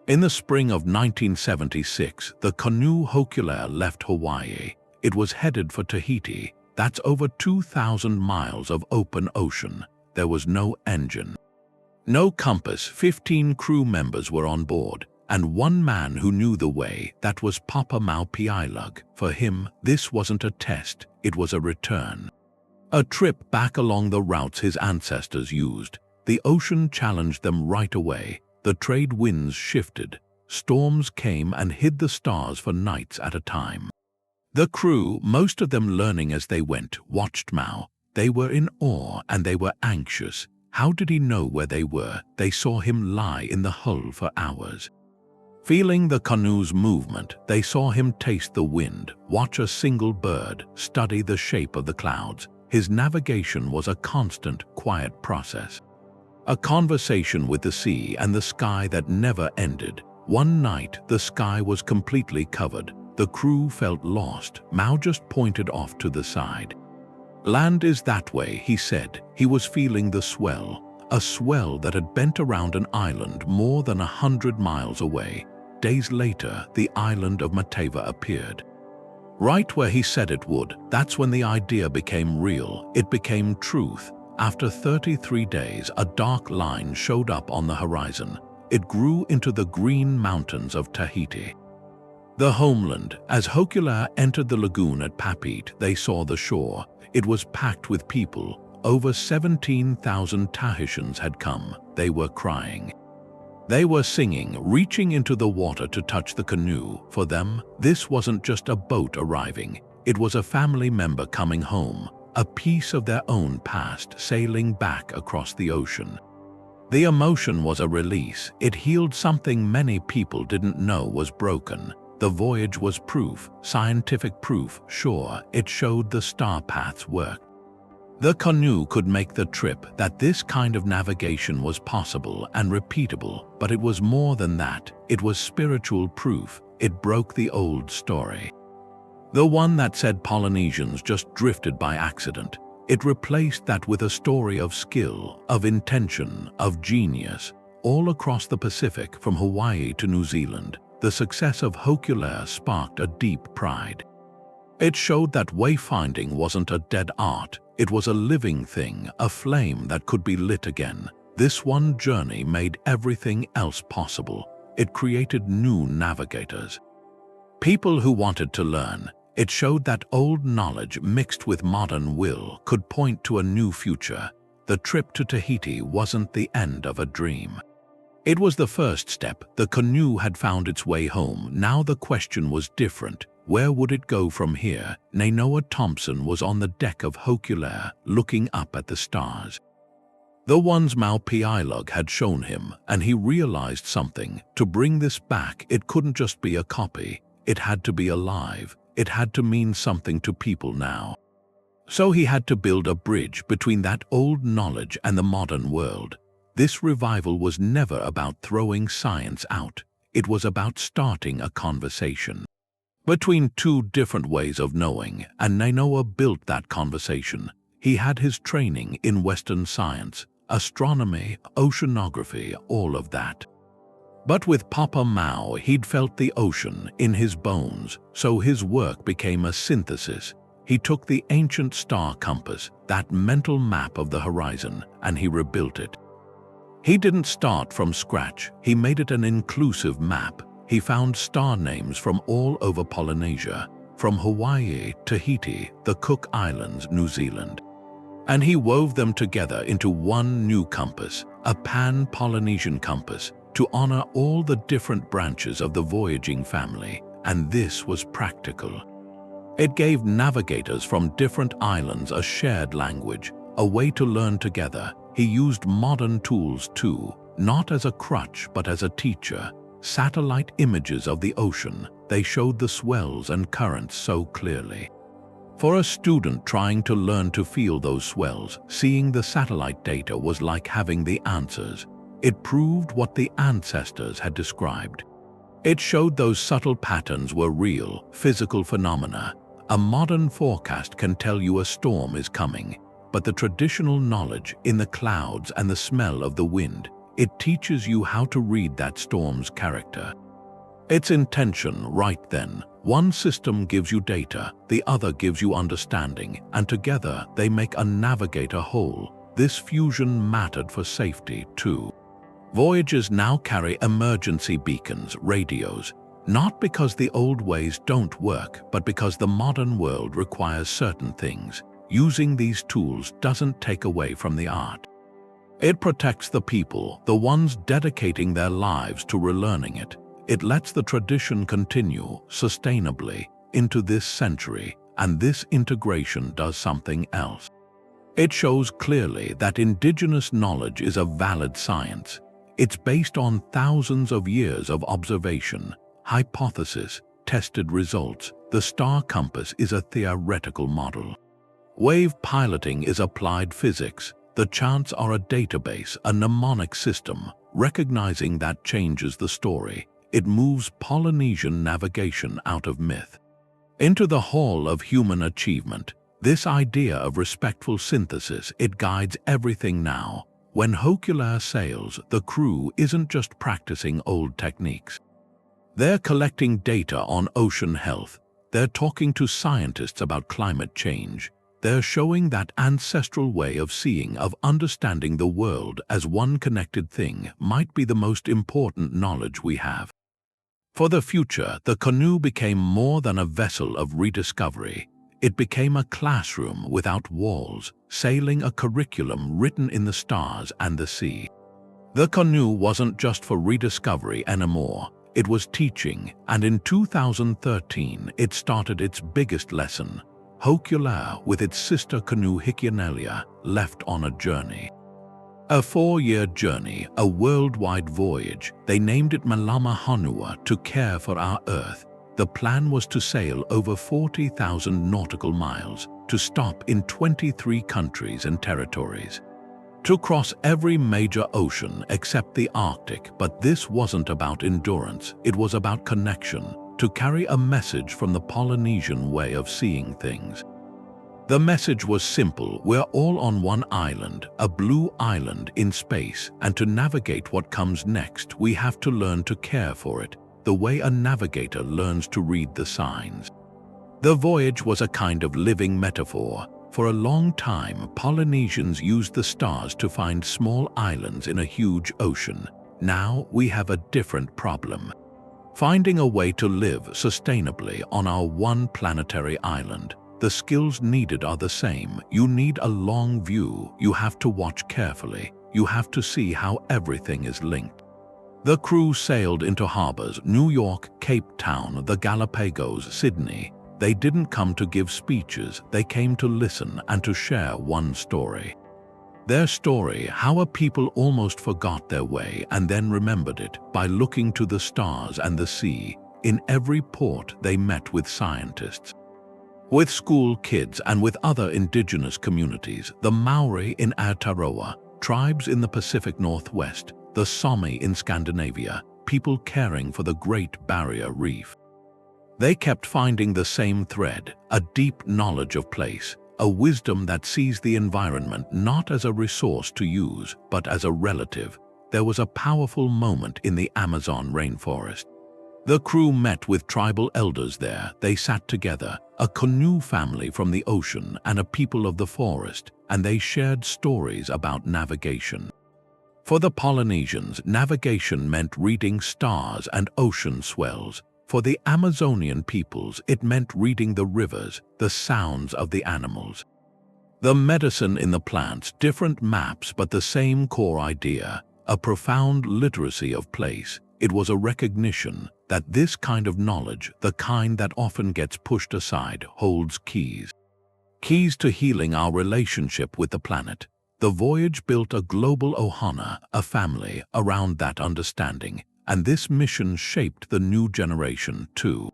In the spring of 1976, the canoe Hōkūle'a left Hawaii. It was headed for Tahiti. That's over 2,000 miles of open ocean. There was no engine, no compass. 15 crew members were on board, and one man who knew the way, that was Papa Maupiailug. For him, this wasn't a test, it was a return. A trip back along the routes his ancestors used. The ocean challenged them right away. The trade winds shifted. Storms came and hid the stars for nights at a time. The crew, most of them learning as they went, watched Mau. They were in awe and they were anxious. How did he know where they were? They saw him lie in the hull for hours. Feeling the canoe's movement, they saw him taste the wind, watch a single bird, study the shape of the clouds. His navigation was a constant, quiet process. A conversation with the sea and the sky that never ended. One night, the sky was completely covered. The crew felt lost. Mau just pointed off to the side. "Land is that way," he said. He was feeling the swell, a swell that had bent around an island more than 100 miles away. Days later, the island of Mateva appeared. Right where he said it would. That's when the idea became real. It became truth. After 33 days, a dark line showed up on the horizon. It grew into the green mountains of Tahiti, the homeland. As Hōkūle'a entered the lagoon at Papeete, they saw the shore. It was packed with people. Over 17,000 Tahitians had come. They were crying. They were singing, reaching into the water to touch the canoe. For them, this wasn't just a boat arriving. It was a family member coming home, a piece of their own past sailing back across the ocean. The emotion was a release. It healed something many people didn't know was broken. The voyage was proof, scientific proof. Sure, it showed the star paths worked. The canoe could make the trip, that this kind of navigation was possible and repeatable, but it was more than that. It was spiritual proof. It broke the old story, the one that said Polynesians just drifted by accident. It replaced that with a story of skill, of intention, of genius. All across the Pacific, from Hawaii to New Zealand, the success of Hōkūle'a sparked a deep pride. It showed that wayfinding wasn't a dead art. It was a living thing, a flame that could be lit again. This one journey made everything else possible. It created new navigators, people who wanted to learn. It showed that old knowledge mixed with modern will could point to a new future. The trip to Tahiti wasn't the end of a dream. It was the first step. The canoe had found its way home. Now the question was different. Where would it go from here? Nainoa Thompson was on the deck of Hōkūle'a, looking up at the stars, the ones Maupiailug had shown him, and he realized something. To bring this back, it couldn't just be a copy. It had to be alive. It had to mean something to people now. So he had to build a bridge between that old knowledge and the modern world. This revival was never about throwing science out. It was about starting a conversation between two different ways of knowing, and Nainoa built that conversation. He had his training in Western science, astronomy, oceanography, all of that. But with Papa Mau, he'd felt the ocean in his bones, so his work became a synthesis. He took the ancient star compass, that mental map of the horizon, and he rebuilt it. He didn't start from scratch. He made it an inclusive map. He found star names from all over Polynesia, from Hawaii, Tahiti, the Cook Islands, New Zealand. And he wove them together into one new compass, a pan-Polynesian compass, to honor all the different branches of the voyaging family, and this was practical. It gave navigators from different islands a shared language, a way to learn together. He used modern tools too, not as a crutch but as a teacher. Satellite images of the ocean, they showed the swells and currents so clearly. For a student trying to learn to feel those swells, seeing the satellite data was like having the answers. It proved what the ancestors had described. It showed those subtle patterns were real, physical phenomena. A modern forecast can tell you a storm is coming, but the traditional knowledge in the clouds and the smell of the wind, it teaches you how to read that storm's character. Its intention right then. One system gives you data, the other gives you understanding, and together they make a navigator whole. This fusion mattered for safety too. Voyagers now carry emergency beacons, radios, not because the old ways don't work, but because the modern world requires certain things. Using these tools doesn't take away from the art. It protects the people, the ones dedicating their lives to relearning it. It lets the tradition continue sustainably into this century, and this integration does something else. It shows clearly that indigenous knowledge is a valid science. It's based on thousands of years of observation, hypothesis, tested results. The star compass is a theoretical model. Wave piloting is applied physics. The Chants are a database, a mnemonic system. Recognizing that changes the story. It moves Polynesian navigation out of myth into the hall of human achievement. This idea of respectful synthesis, it guides everything now. When Hōkūle'a sails, the crew isn't just practicing old techniques. They're collecting data on ocean health. They're talking to scientists about climate change. They're showing that ancestral way of seeing, of understanding the world as one connected thing might be the most important knowledge we have. For the future, the canoe became more than a vessel of rediscovery. It became a classroom without walls, sailing a curriculum written in the stars and the sea. The canoe wasn't just for rediscovery anymore. It was teaching, and in 2013 it started its biggest lesson. Hōkūle'a, with its sister canoe Hōkūle'a, left on a journey. A 4-year journey, a worldwide voyage. They named it Malama Honua, to care for our Earth. The plan was to sail over 40,000 nautical miles, to stop in 23 countries and territories, to cross every major ocean except the Arctic. But this wasn't about endurance, it was about connection, to carry a message from the Polynesian way of seeing things. The message was simple: we're all on one island, a blue island in space, and to navigate what comes next, we have to learn to care for it, the way a navigator learns to read the signs. The voyage was a kind of living metaphor. For a long time, Polynesians used the stars to find small islands in a huge ocean. Now we have a different problem: finding a way to live sustainably on our one planetary island. The skills needed are the same. You need a long view. You have to watch carefully. You have to see how everything is linked. The crew sailed into harbors: New York, Cape Town, the Galapagos, Sydney. They didn't come to give speeches. They came to listen and to share one story. Their story, how a people almost forgot their way and then remembered it by looking to the stars and the sea. In every port they met with scientists, with school kids, and with other indigenous communities: the Maori in Aotearoa, tribes in the Pacific Northwest, the Sami in Scandinavia, people caring for the Great Barrier Reef. They kept finding the same thread: a deep knowledge of place, a wisdom that sees the environment not as a resource to use, but as a relative. There was a powerful moment in the Amazon rainforest. The crew met with tribal elders there. They sat together, a canoe family from the ocean and a people of the forest, and they shared stories about navigation. For the Polynesians, navigation meant reading stars and ocean swells. For the Amazonian peoples, it meant reading the rivers, the sounds of the animals. The medicine in the plants, different maps but the same core idea, a profound literacy of place. It was a recognition that this kind of knowledge, the kind that often gets pushed aside, holds keys. Keys to healing our relationship with the planet. The voyage built a global ohana, a family, around that understanding, and this mission shaped the new generation too.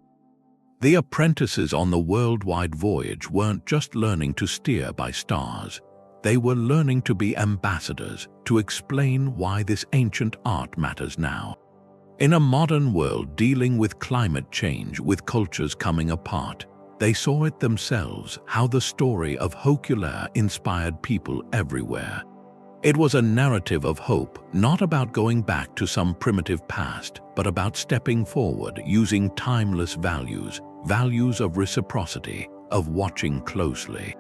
The apprentices on the worldwide voyage weren't just learning to steer by stars. They were learning to be ambassadors, to explain why this ancient art matters now. In a modern world dealing with climate change, with cultures coming apart, they saw it themselves, how the story of Hōkūle'a inspired people everywhere. It was a narrative of hope, not about going back to some primitive past, but about stepping forward, using timeless values, values of reciprocity, of watching closely,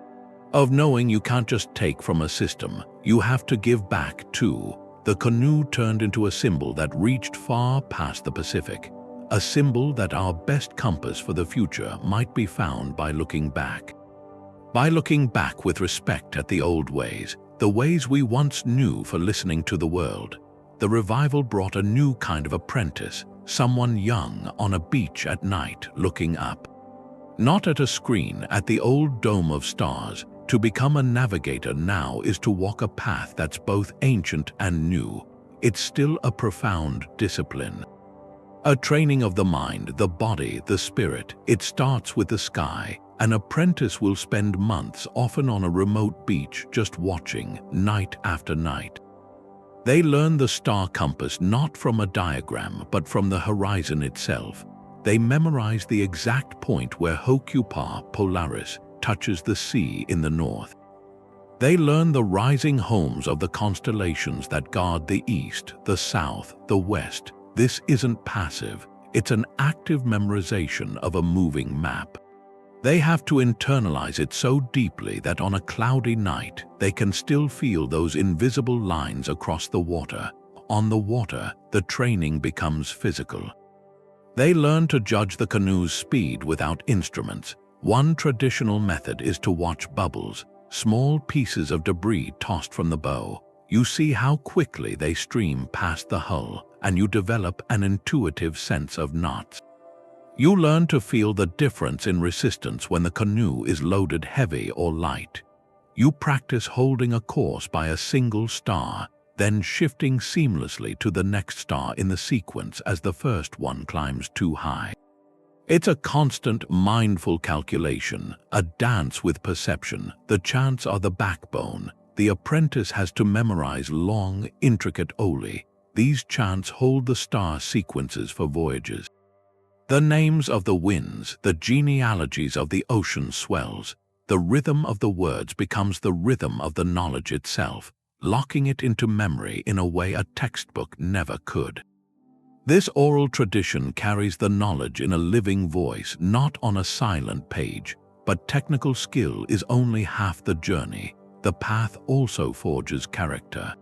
of knowing you can't just take from a system, you have to give back too. The canoe turned into a symbol that reached far past the Pacific, a symbol that our best compass for the future might be found by looking back. By looking back with respect at the old ways, the ways we once knew for listening to the world. The revival brought a new kind of apprentice, someone young on a beach at night looking up. Not at a screen, at the old dome of stars. To become a navigator now is to walk a path that's both ancient and new. It's still a profound discipline. A training of the mind, the body, the spirit. It starts with the sky. An apprentice will spend months, often on a remote beach, just watching, night after night. They learn the star compass not from a diagram, but from the horizon itself. They memorize the exact point where Hōkūle'a Polaris touches the sea in the north. They learn the rising homes of the constellations that guard the east, the south, the west. This isn't passive, it's an active memorization of a moving map. They have to internalize it so deeply that on a cloudy night, they can still feel those invisible lines across the water. On the water, the training becomes physical. They learn to judge the canoe's speed without instruments. One traditional method is to watch bubbles, small pieces of debris tossed from the bow. You see how quickly they stream past the hull, and you develop an intuitive sense of knots. You learn to feel the difference in resistance when the canoe is loaded heavy or light. You practice holding a course by a single star, then shifting seamlessly to the next star in the sequence as the first one climbs too high. It's a constant, mindful calculation, a dance with perception. The chants are the backbone. The apprentice has to memorize long, intricate oli. These chants hold the star sequences for voyages. The names of the winds, the genealogies of the ocean swells. The rhythm of the words becomes the rhythm of the knowledge itself, locking it into memory in a way a textbook never could. This oral tradition carries the knowledge in a living voice, not on a silent page. But technical skill is only half the journey. The path also forges character.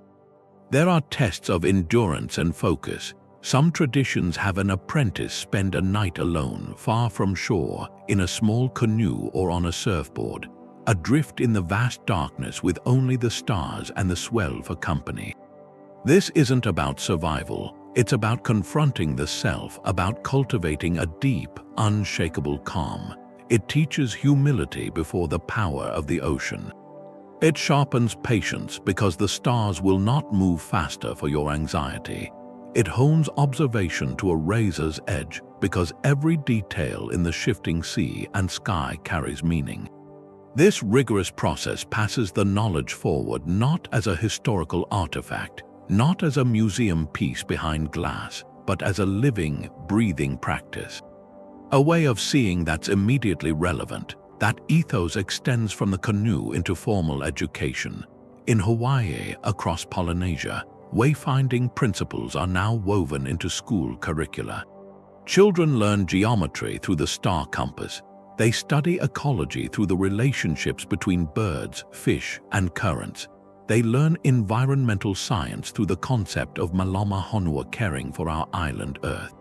There are tests of endurance and focus. Some traditions have an apprentice spend a night alone, far from shore, in a small canoe or on a surfboard, adrift in the vast darkness with only the stars and the swell for company. This isn't about survival. It's about confronting the self, about cultivating a deep, unshakable calm. It teaches humility before the power of the ocean. It sharpens patience because the stars will not move faster for your anxiety. It hones observation to a razor's edge because every detail in the shifting sea and sky carries meaning. This rigorous process passes the knowledge forward not as a historical artifact, not as a museum piece behind glass, but as a living, breathing practice. A way of seeing that's immediately relevant. That ethos extends from the canoe into formal education. In Hawaii, across Polynesia, wayfinding principles are now woven into school curricula. Children learn geometry through the star compass. They study ecology through the relationships between birds, fish, and currents. They learn environmental science through the concept of Malama Honua, caring for our island Earth.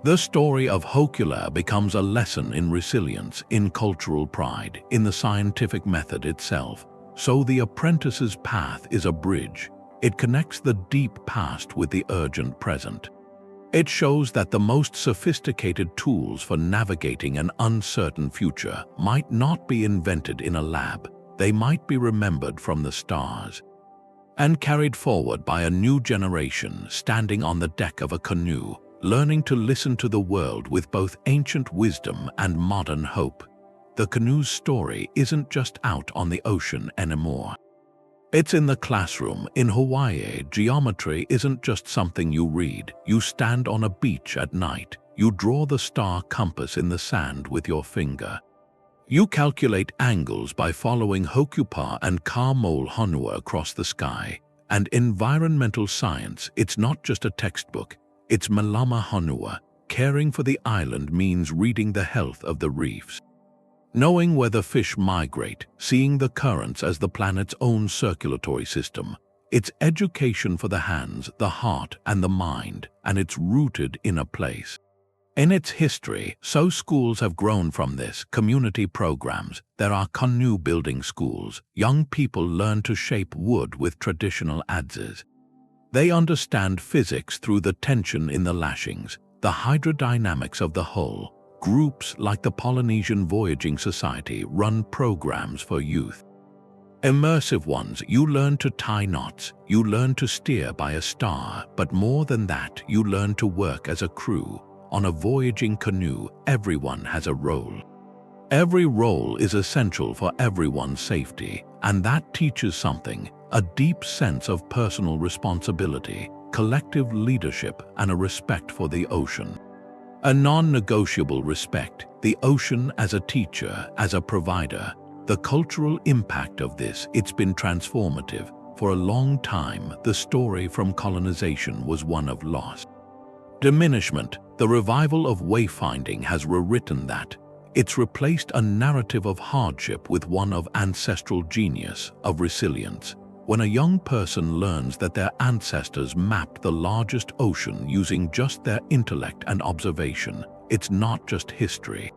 The story of Hōkūle'a becomes a lesson in resilience, in cultural pride, in the scientific method itself. So the apprentice's path is a bridge. It connects the deep past with the urgent present. It shows that the most sophisticated tools for navigating an uncertain future might not be invented in a lab. They might be remembered from the stars and carried forward by a new generation standing on the deck of a canoe, learning to listen to the world with both ancient wisdom and modern hope. The canoe's story isn't just out on the ocean anymore. It's in the classroom. In Hawaii, geometry isn't just something you read. You stand on a beach at night. You draw the star compass in the sand with your finger. You calculate angles by following Hokule'a and Ka-mole Honua across the sky. And environmental science, it's not just a textbook. It's Malama Honua. Caring for the island means reading the health of the reefs, knowing where the fish migrate, seeing the currents as the planet's own circulatory system. It's education for the hands, the heart, and the mind, and it's rooted in a place. In its history, so schools have grown from this. Community programs. There are canoe building schools. Young people learn to shape wood with traditional adzes. They understand physics through the tension in the lashings, the hydrodynamics of the hull. Groups like the Polynesian Voyaging Society run programs for youth. Immersive ones. You learn to tie knots, you learn to steer by a star, but more than that, you learn to work as a crew. On a voyaging canoe, everyone has a role. Every role is essential for everyone's safety, and that teaches something, a deep sense of personal responsibility, collective leadership, and a respect for the ocean. A non-negotiable respect, the ocean as a teacher, as a provider. The cultural impact of this, it's been transformative. For a long time, the story from colonization was one of loss. Diminishment. The revival of wayfinding has rewritten that. It's replaced a narrative of hardship with one of ancestral genius, of resilience. When a young person learns that their ancestors mapped the largest ocean using just their intellect and observation, it's not just history.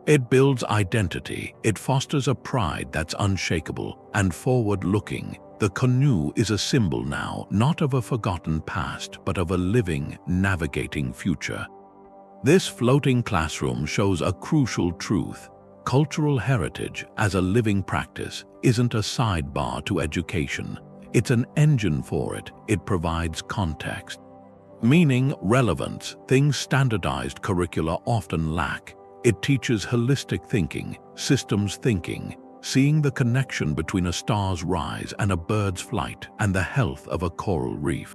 It builds identity. It fosters a pride that's unshakable and forward-looking. The canoe is a symbol now, not of a forgotten past, but of a living, navigating future. This floating classroom shows a crucial truth. Cultural heritage, as a living practice, isn't a sidebar to education. It's an engine for it. It provides context, meaning, relevance, things standardized curricula often lack. It teaches holistic thinking, systems thinking, seeing the connection between a star's rise and a bird's flight and the health of a coral reef.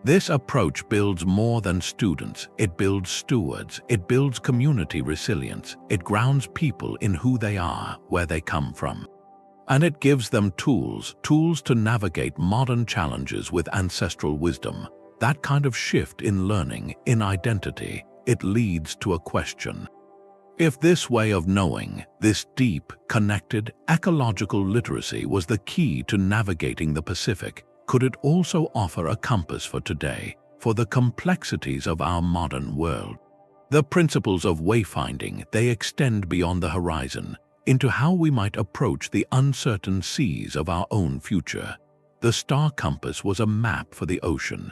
This approach builds more than students. It builds stewards. It builds community resilience. It grounds people in who they are, where they come from. And it gives them tools to navigate modern challenges with ancestral wisdom. That kind of shift in learning, in identity, it leads to a question. If this way of knowing, this deep, connected, ecological literacy was the key to navigating the Pacific, could it also offer a compass for today, for the complexities of our modern world? The principles of wayfinding, they extend beyond the horizon, into how we might approach the uncertain seas of our own future. The star compass was a map for the ocean.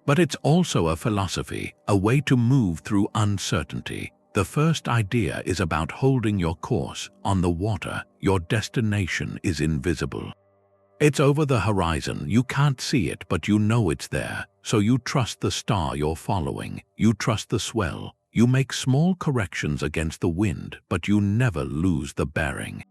But it's also a philosophy, a way to move through uncertainty. The first idea is about holding your course. On the water, your destination is invisible. It's over the horizon. You can't see it, but you know it's there. So you trust the star you're following. You trust the swell. You make small corrections against the wind, but you never lose the bearing.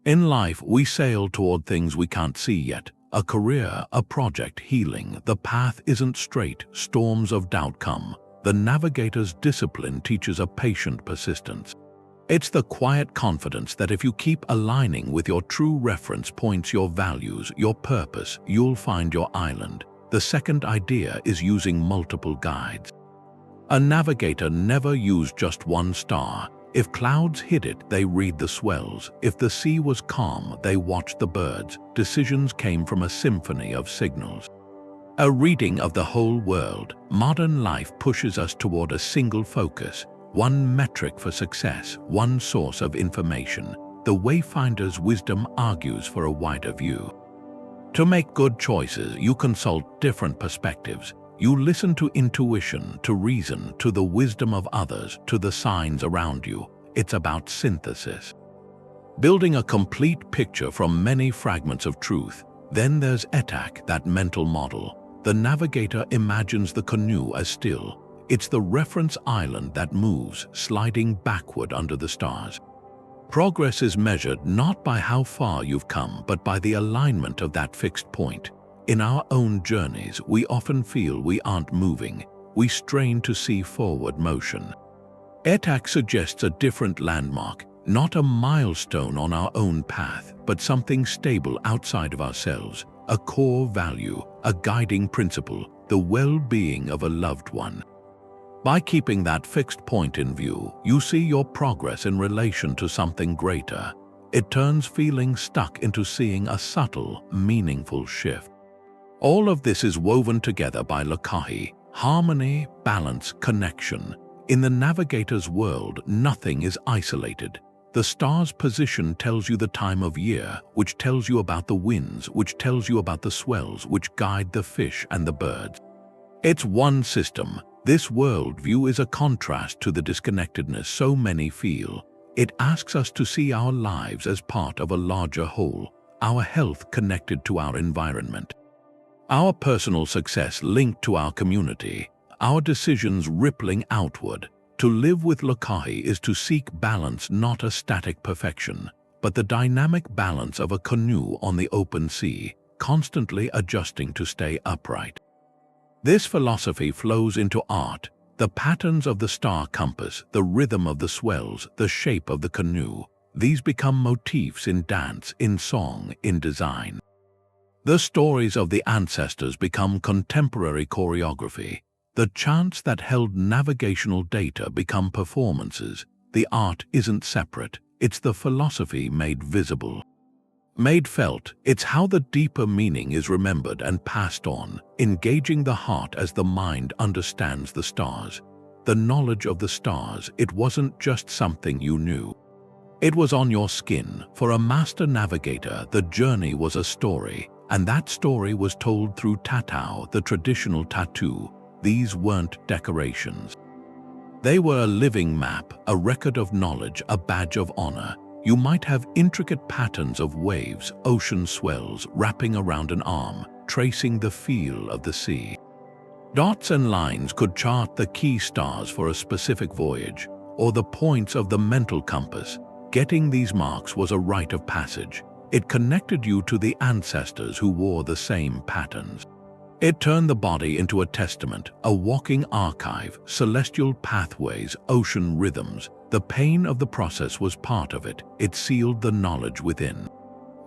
In life, we sail toward things we can't see yet. A career, a project, healing. The path isn't straight. Storms of doubt come. The navigator's discipline teaches a patient persistence. It's the quiet confidence that if you keep aligning with your true reference points, your values, your purpose, you'll find your island. The second idea is using multiple guides. A navigator never used just one star. If clouds hid it, they read the swells. If the sea was calm, they watched the birds. Decisions came from a symphony of signals. A reading of the whole world. Modern life pushes us toward a single focus. One metric for success, one source of information. the wayfinder's wisdom argues for a wider view. To make good choices, you consult different perspectives. You listen to intuition, to reason, to the wisdom of others, to the signs around you. It's about synthesis. Building a complete picture from many fragments of truth. Then there's Etak, that mental model. The navigator imagines the canoe as still. It's the reference island that moves, sliding backward under the stars. Progress is measured not by how far you've come, but by the alignment of that fixed point. In our own journeys, we often feel we aren't moving. We strain to see forward motion. Etak suggests a different landmark, not a milestone on our own path, but something stable outside of ourselves, a core value, a guiding principle, the well-being of a loved one. By keeping that fixed point in view, you see your progress in relation to something greater. It turns feeling stuck into seeing a subtle, meaningful shift. All of this is woven together by Lakahi, harmony, balance, connection. In the navigator's world, nothing is isolated. The star's position tells you the time of year, which tells you about the winds, which tells you about the swells, which guide the fish and the birds. It's one system. This worldview is a contrast to the disconnectedness so many feel. It asks us to see our lives as part of a larger whole, our health connected to our environment, our personal success linked to our community, our decisions rippling outward. To live with Lakahi is to seek balance, not a static perfection, but the dynamic balance of a canoe on the open sea, constantly adjusting to stay upright. This philosophy flows into art, the patterns of the star compass, the rhythm of the swells, the shape of the canoe. These become motifs in dance, in song, in design. The stories of the ancestors become contemporary choreography. The chants that held navigational data become performances. The art isn't separate, it's the philosophy made visible. Made felt, it's how the deeper meaning is remembered and passed on, engaging the heart as the mind understands the stars. The knowledge of the stars, it wasn't just something you knew. It was on your skin. For a master navigator, the journey was a story, and that story was told through tatau, the traditional tattoo. These weren't decorations. They were a living map, a record of knowledge, a badge of honor. You might have intricate patterns of waves, ocean swells wrapping around an arm, tracing the feel of the sea. Dots and lines could chart the key stars for a specific voyage, or the points of the mental compass. Getting these marks was a rite of passage. It connected you to the ancestors who wore the same patterns. It turned the body into a testament, a walking archive, celestial pathways, ocean rhythms. The pain of the process was part of it. It sealed the knowledge within,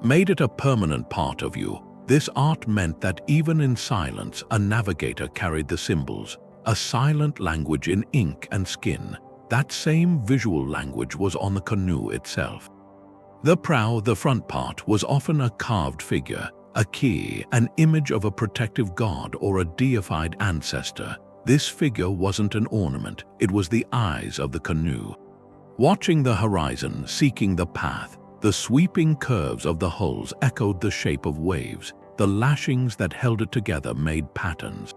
made it a permanent part of you. This art meant that even in silence, a navigator carried the symbols, a silent language in ink and skin. That same visual language was on the canoe itself. The prow, the front part, was often a carved figure, a key, an image of a protective god or a deified ancestor. This figure wasn't an ornament, it was the eyes of the canoe. Watching the horizon, seeking the path, the sweeping curves of the hulls echoed the shape of waves. The lashings that held it together made patterns.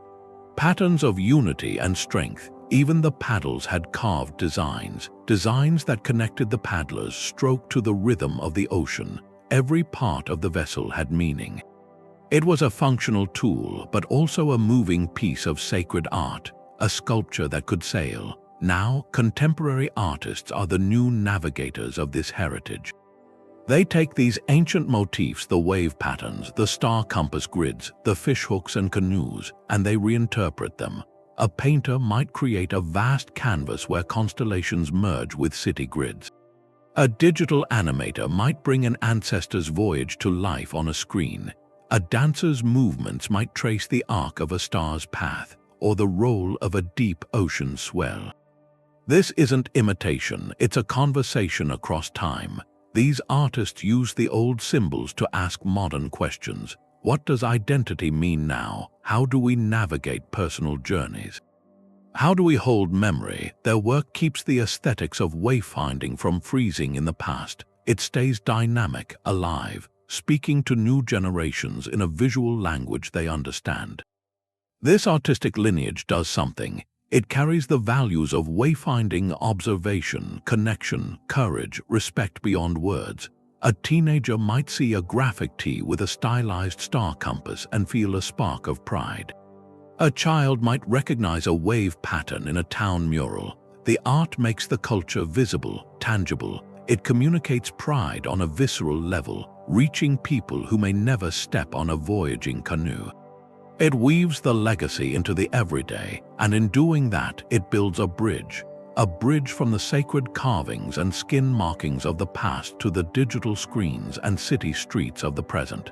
Patterns of unity and strength. Even the paddles had carved designs, designs that connected the paddler's stroke to the rhythm of the ocean. Every part of the vessel had meaning. It was a functional tool, but also a moving piece of sacred art, a sculpture that could sail. Now, contemporary artists are the new navigators of this heritage. They take these ancient motifs, the wave patterns, the star compass grids, the fishhooks and canoes, and they reinterpret them. A painter might create a vast canvas where constellations merge with city grids. A digital animator might bring an ancestor's voyage to life on a screen. A dancer's movements might trace the arc of a star's path or the roll of a deep ocean swell. This isn't imitation, it's a conversation across time. These artists use the old symbols to ask modern questions. What does identity mean now? How do we navigate personal journeys? How do we hold memory? Their work keeps the aesthetics of wayfinding from freezing in the past. it stays dynamic, alive, speaking to new generations in a visual language they understand. This artistic lineage does something. It carries the values of wayfinding, observation, connection, courage, respect beyond words. A teenager might see a graphic tee with a stylized star compass and feel a spark of pride. A child might recognize a wave pattern in a town mural. The art makes the culture visible, tangible. It communicates pride on a visceral level, reaching people who may never step on a voyaging canoe. It weaves the legacy into the everyday, and in doing that, it builds a bridge from the sacred carvings and skin markings of the past to the digital screens and city streets of the present.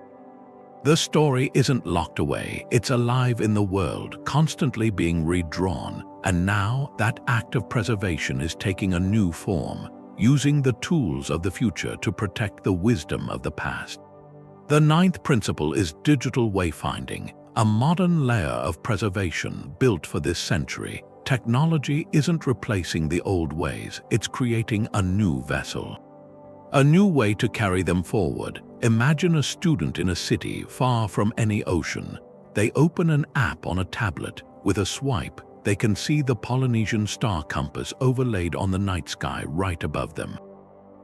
The story isn't locked away, it's alive in the world, constantly being redrawn, and now that act of preservation is taking a new form, using the tools of the future to protect the wisdom of the past. The ninth principle is digital wayfinding, a modern layer of preservation built for this century. Technology isn't replacing the old ways, it's creating a new vessel. A new way to carry them forward. Imagine a student in a city far from any ocean. They open an app on a tablet. With a swipe, they can see the Polynesian star compass overlaid on the night sky right above them.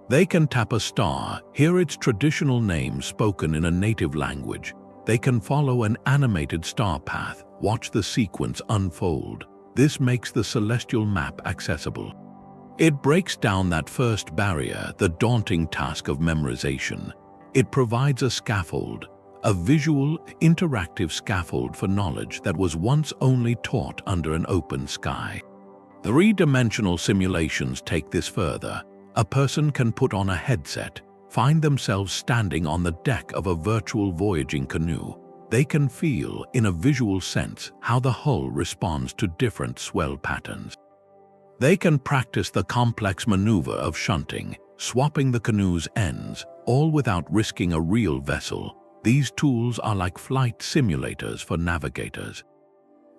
They can tap a star, hear its traditional name spoken in a native language. They can follow an animated star path, watch the sequence unfold. This makes the celestial map accessible. It breaks down that first barrier, the daunting task of memorization. It provides a scaffold, a visual, interactive scaffold for knowledge that was once only taught under an open sky. Three-dimensional simulations take this further. A person can put on a headset, find themselves standing on the deck of a virtual voyaging canoe. They can feel, in a visual sense, how the hull responds to different swell patterns. They can practice the complex maneuver of shunting, swapping the canoe's ends, all without risking a real vessel. These tools are like flight simulators for navigators.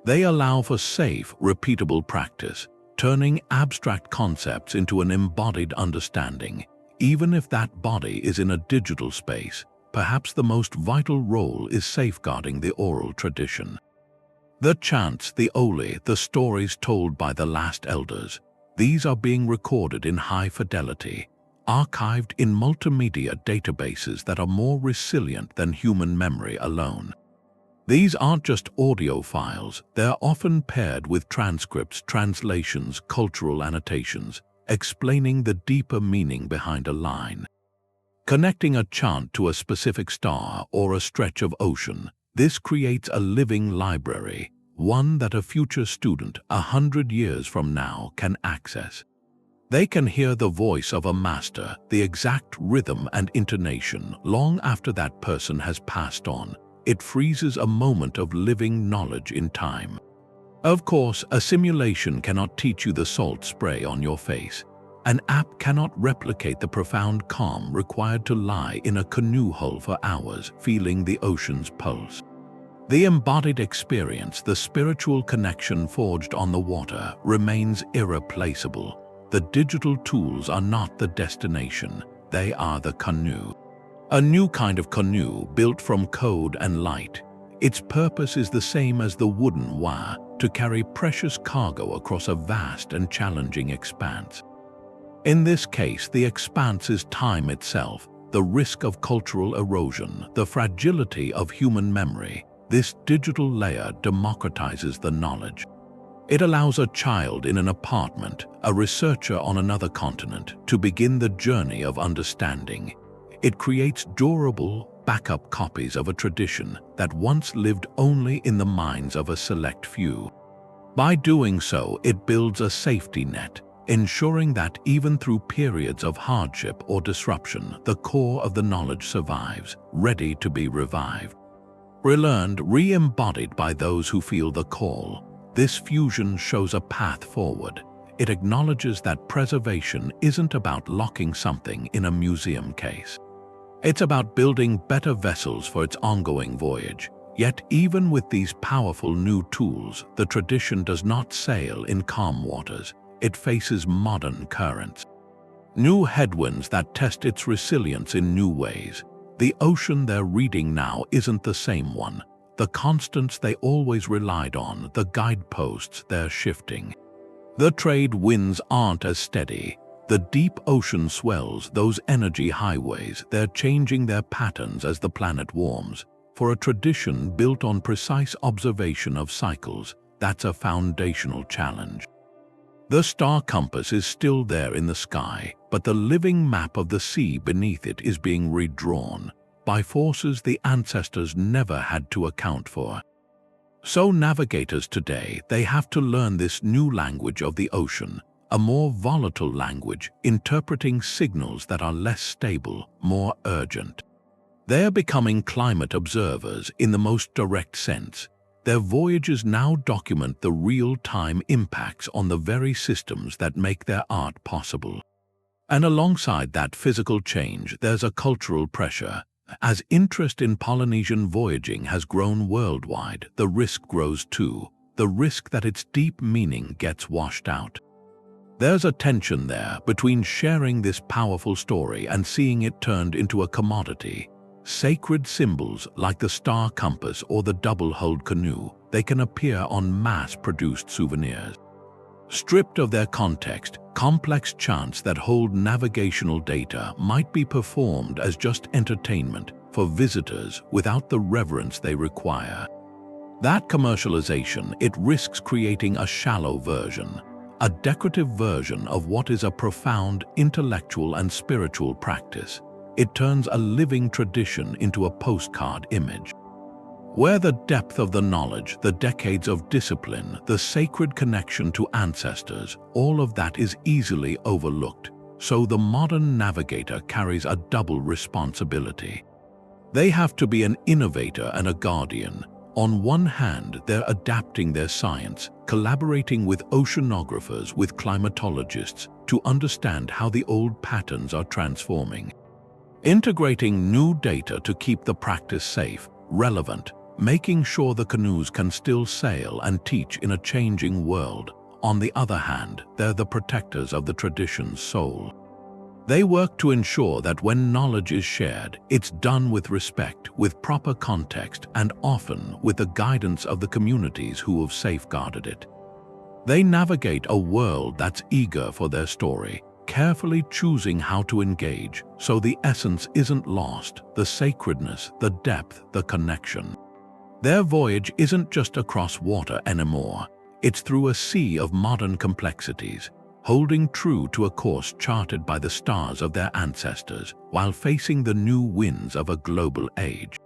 They allow for safe, repeatable practice, turning abstract concepts into an embodied understanding. Even if that body is in a digital space, perhaps the most vital role is safeguarding the oral tradition. The chants, the ole, the stories told by the last elders, these are being recorded in high fidelity, archived in multimedia databases that are more resilient than human memory alone. These aren't just audio files, they're often paired with transcripts, translations, cultural annotations, explaining the deeper meaning behind a line. Connecting a chant to a specific star or a stretch of ocean, this creates a living library, one that a future student 100 years from now can access. They can hear the voice of a master, the exact rhythm and intonation, long after that person has passed on. It freezes a moment of living knowledge in time. Of course, a simulation cannot teach you the salt spray on your face. An app cannot replicate the profound calm required to lie in a canoe hull for hours, feeling the ocean's pulse. The embodied experience, the spiritual connection forged on the water, remains irreplaceable. The digital tools are not the destination, they are the canoe. A new kind of canoe built from code and light. Its purpose is the same as the wooden wa, to carry precious cargo across a vast and challenging expanse. In this case, the expanse is time itself, the risk of cultural erosion, the fragility of human memory. This digital layer democratizes the knowledge. It allows a child in an apartment, a researcher on another continent, to begin the journey of understanding. It creates durable, backup copies of a tradition that once lived only in the minds of a select few. By doing so, it builds a safety net, ensuring that even through periods of hardship or disruption, the core of the knowledge survives, ready to be revived. Relearned, re-embodied by those who feel the call, this fusion shows a path forward. It acknowledges that preservation isn't about locking something in a museum case. It's about building better vessels for its ongoing voyage. Yet even with these powerful new tools, the tradition does not sail in calm waters. It faces modern currents. New headwinds that test its resilience in new ways. The ocean they're reading now isn't the same one. The constants they always relied on, the guideposts, they're shifting. The trade winds aren't as steady. The deep ocean swells, those energy highways, they're changing their patterns as the planet warms. For a tradition built on precise observation of cycles, that's a foundational challenge. The star compass is still there in the sky, but the living map of the sea beneath it is being redrawn by forces the ancestors never had to account for. So navigators today, they have to learn this new language of the ocean, a more volatile language, interpreting signals that are less stable, more urgent. They are becoming climate observers in the most direct sense. Their voyages now document the real-time impacts on the very systems that make their art possible. And alongside that physical change, there's a cultural pressure. As interest in Polynesian voyaging has grown worldwide, the risk grows too, the risk that its deep meaning gets washed out. There's a tension there between sharing this powerful story and seeing it turned into a commodity. Sacred symbols like the star compass or the double-hulled canoe, they can appear on mass-produced souvenirs. Stripped of their context, complex chants that hold navigational data might be performed as just entertainment for visitors without the reverence they require. That commercialization, it risks creating a shallow version, a decorative version of what is a profound intellectual and spiritual practice. It turns a living tradition into a postcard image. Where the depth of the knowledge, the decades of discipline, the sacred connection to ancestors, all of that is easily overlooked. So the modern navigator carries a double responsibility. They have to be an innovator and a guardian. On one hand, they're adapting their science, collaborating with oceanographers, with climatologists, to understand how the old patterns are transforming. Integrating new data to keep the practice safe, relevant, making sure the canoes can still sail and teach in a changing world. On the other hand, they're the protectors of the tradition's soul. They work to ensure that when knowledge is shared, it's done with respect, with proper context, and often with the guidance of the communities who have safeguarded it. They navigate a world that's eager for their story, carefully choosing how to engage, so the essence isn't lost, the sacredness, the depth, the connection. Their voyage isn't just across water anymore, it's through a sea of modern complexities, holding true to a course charted by the stars of their ancestors, while facing the new winds of a global age.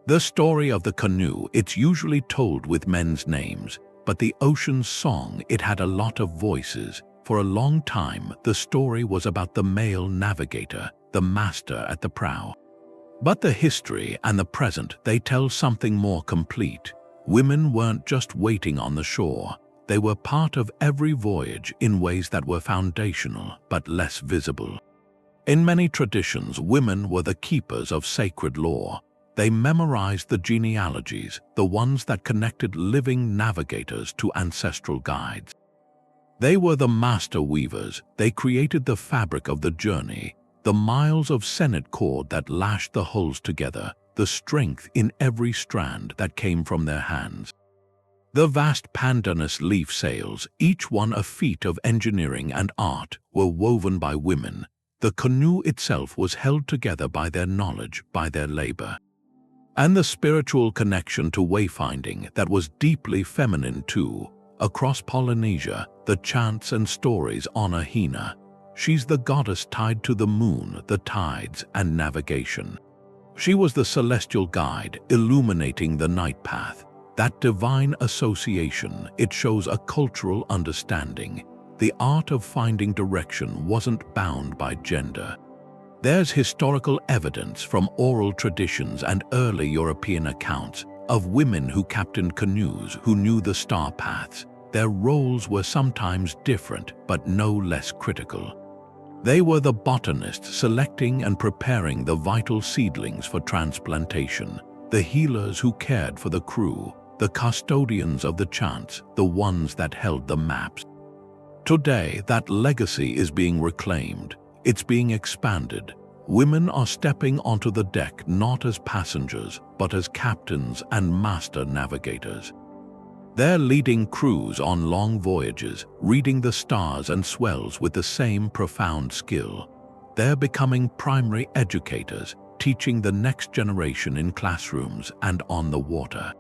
The story of the canoe, it's usually told with men's names, but the ocean's song, it had a lot of voices. For a long time, the story was about the male navigator, the master at the prow. But the history and the present, they tell something more complete. Women weren't just waiting on the shore. They were part of every voyage in ways that were foundational but less visible. In many traditions, women were the keepers of sacred lore. They memorized the genealogies, the ones that connected living navigators to ancestral guides. They were the master weavers. They created the fabric of the journey, the miles of sennit cord that lashed the hulls together, the strength in every strand that came from their hands. The vast pandanus leaf sails, each one a feat of engineering and art, were woven by women. The canoe itself was held together by their knowledge, by their labor. And the spiritual connection to wayfinding that was deeply feminine too. Across Polynesia, the chants and stories honor Hina. She's the goddess tied to the moon, the tides, and navigation. She was the celestial guide, illuminating the night path. That divine association, it shows a cultural understanding. The art of finding direction wasn't bound by gender. There's historical evidence from oral traditions and early European accounts of women who captained canoes, who knew the star paths. Their roles were sometimes different, but no less critical. They were the botanists selecting and preparing the vital seedlings for transplantation, the healers who cared for the crew, the custodians of the chants, the ones that held the maps. Today, that legacy is being reclaimed. it's being expanded. Women are stepping onto the deck not as passengers, but as captains and master navigators. They're leading crews on long voyages, reading the stars and swells with the same profound skill. They're becoming primary educators, teaching the next generation in classrooms and on the water.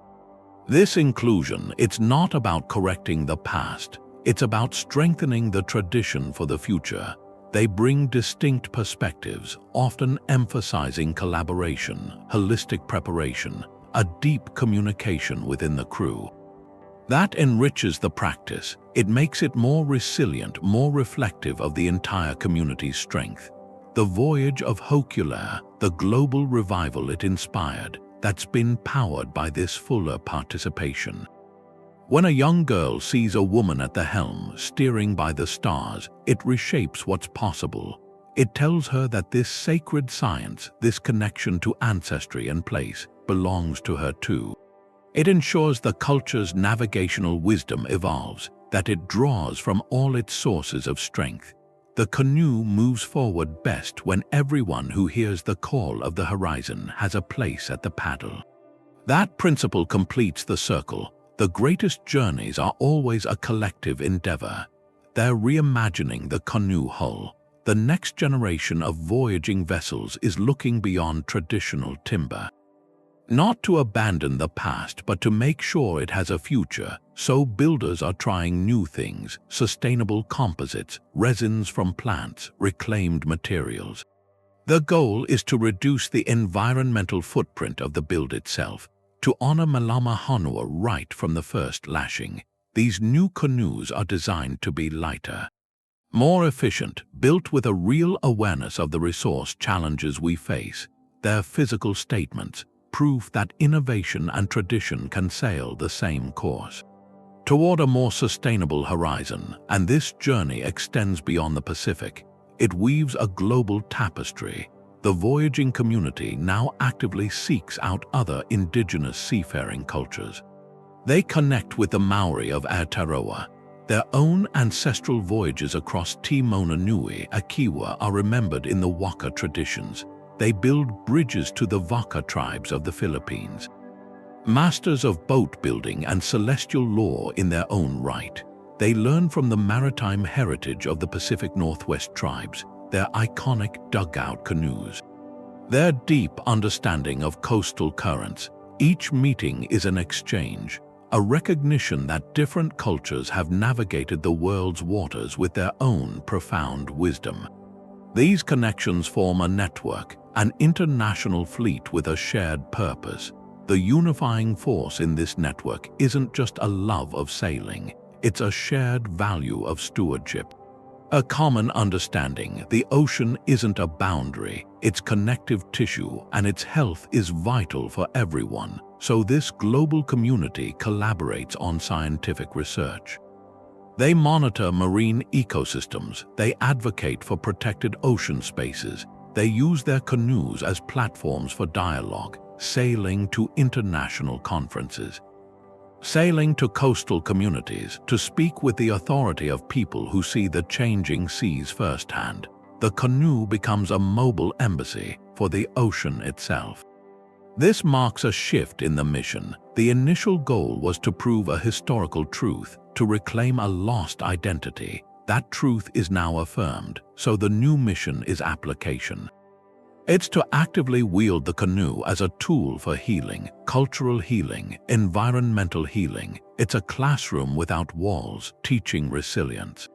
This inclusion, it's not about correcting the past, it's about strengthening the tradition for the future. They bring distinct perspectives, often emphasizing collaboration, holistic preparation, a deep communication within the crew. That enriches the practice. It makes it more resilient, more reflective of the entire community's strength. The voyage of Hōkūle'a, the global revival it inspired, that's been powered by this fuller participation. When a young girl sees a woman at the helm, steering by the stars, it reshapes what's possible. It tells her that this sacred science, this connection to ancestry and place, belongs to her too. It ensures the culture's navigational wisdom evolves, that it draws from all its sources of strength. The canoe moves forward best when everyone who hears the call of the horizon has a place at the paddle. That principle completes the circle. The greatest journeys are always a collective endeavor. They're reimagining the canoe hull. The next generation of voyaging vessels is looking beyond traditional timber. Not to abandon the past, but to make sure it has a future, so builders are trying new things, sustainable composites, resins from plants, reclaimed materials. The goal is to reduce the environmental footprint of the build itself, to honor Malama Honua right from the first lashing. These new canoes are designed to be lighter, more efficient, built with a real awareness of the resource challenges we face. They're physical statements, proof that innovation and tradition can sail the same course toward a more sustainable horizon, and this journey extends beyond the Pacific. It weaves a global tapestry. The voyaging community now actively seeks out other indigenous seafaring cultures. They connect with the Maori of Aotearoa. Their own ancestral voyages across Te Mauna Nui, Akiwa, are remembered in the Waka traditions. They build bridges to the Waka tribes of the Philippines. Masters of boat building and celestial lore in their own right, they learn from the maritime heritage of the Pacific Northwest tribes, their iconic dugout canoes. Their deep understanding of coastal currents. Each meeting is an exchange, a recognition that different cultures have navigated the world's waters with their own profound wisdom. These connections form a network, an international fleet with a shared purpose. The unifying force in this network isn't just a love of sailing, it's a shared value of stewardship. A common understanding: the ocean isn't a boundary, it's connective tissue, and its health is vital for everyone. So this global community collaborates on scientific research. They monitor marine ecosystems, they advocate for protected ocean spaces, they use their canoes as platforms for dialogue, sailing to international conferences, sailing to coastal communities to speak with the authority of people who see the changing seas firsthand. The canoe becomes a mobile embassy for the ocean itself. This marks a shift in the mission. The initial goal was to prove a historical truth, to reclaim a lost identity. That truth is now affirmed, so the new mission is application. It's to actively wield the canoe as a tool for healing, cultural healing, environmental healing. It's a classroom without walls, teaching resilience,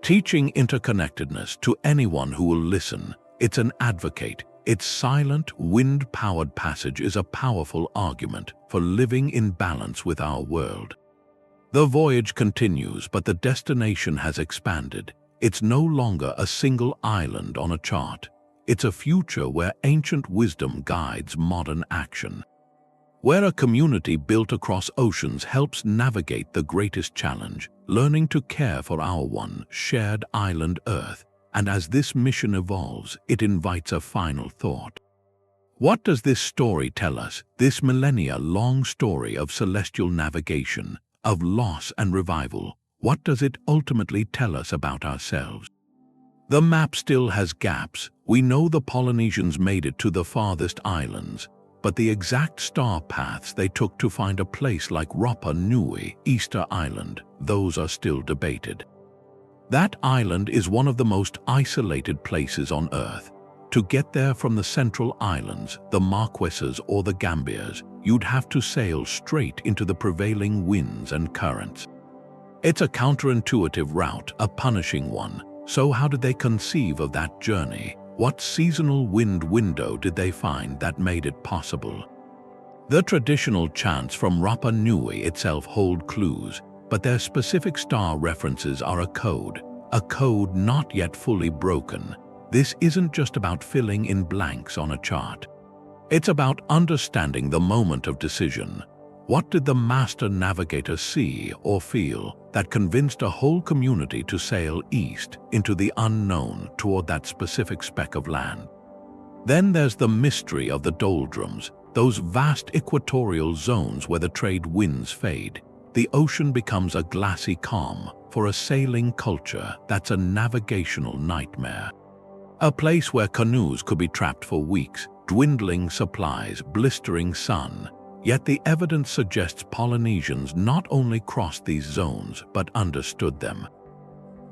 teaching interconnectedness to anyone who will listen. It's an advocate. Its silent, wind-powered passage is a powerful argument for living in balance with our world. The voyage continues, but the destination has expanded. It's no longer a single island on a chart. It's a future where ancient wisdom guides modern action, where a community built across oceans helps navigate the greatest challenge, learning to care for our one shared island Earth. And as this mission evolves, it invites a final thought. What does this story tell us? This millennia-long story of celestial navigation, of loss and revival, what does it ultimately tell us about ourselves? The map still has gaps. We know the Polynesians made it to the farthest islands, but the exact star paths they took to find a place like Rapa Nui, Easter Island, those are still debated. That island is one of the most isolated places on Earth. To get there from the Central Islands, the Marquesas or the Gambiers, you'd have to sail straight into the prevailing winds and currents. It's a counterintuitive route, a punishing one. So how did they conceive of that journey? What seasonal wind window did they find that made it possible? The traditional chants from Rapa Nui itself hold clues, but their specific star references are a code not yet fully broken. This isn't just about filling in blanks on a chart. It's about understanding the moment of decision. What did the master navigator see or feel that convinced a whole community to sail east into the unknown toward that specific speck of land? Then there's the mystery of the doldrums, those vast equatorial zones where the trade winds fade. The ocean becomes a glassy calm. For a sailing culture, that's a navigational nightmare. A place where canoes could be trapped for weeks, dwindling supplies, blistering sun. Yet the evidence suggests Polynesians not only crossed these zones, but understood them.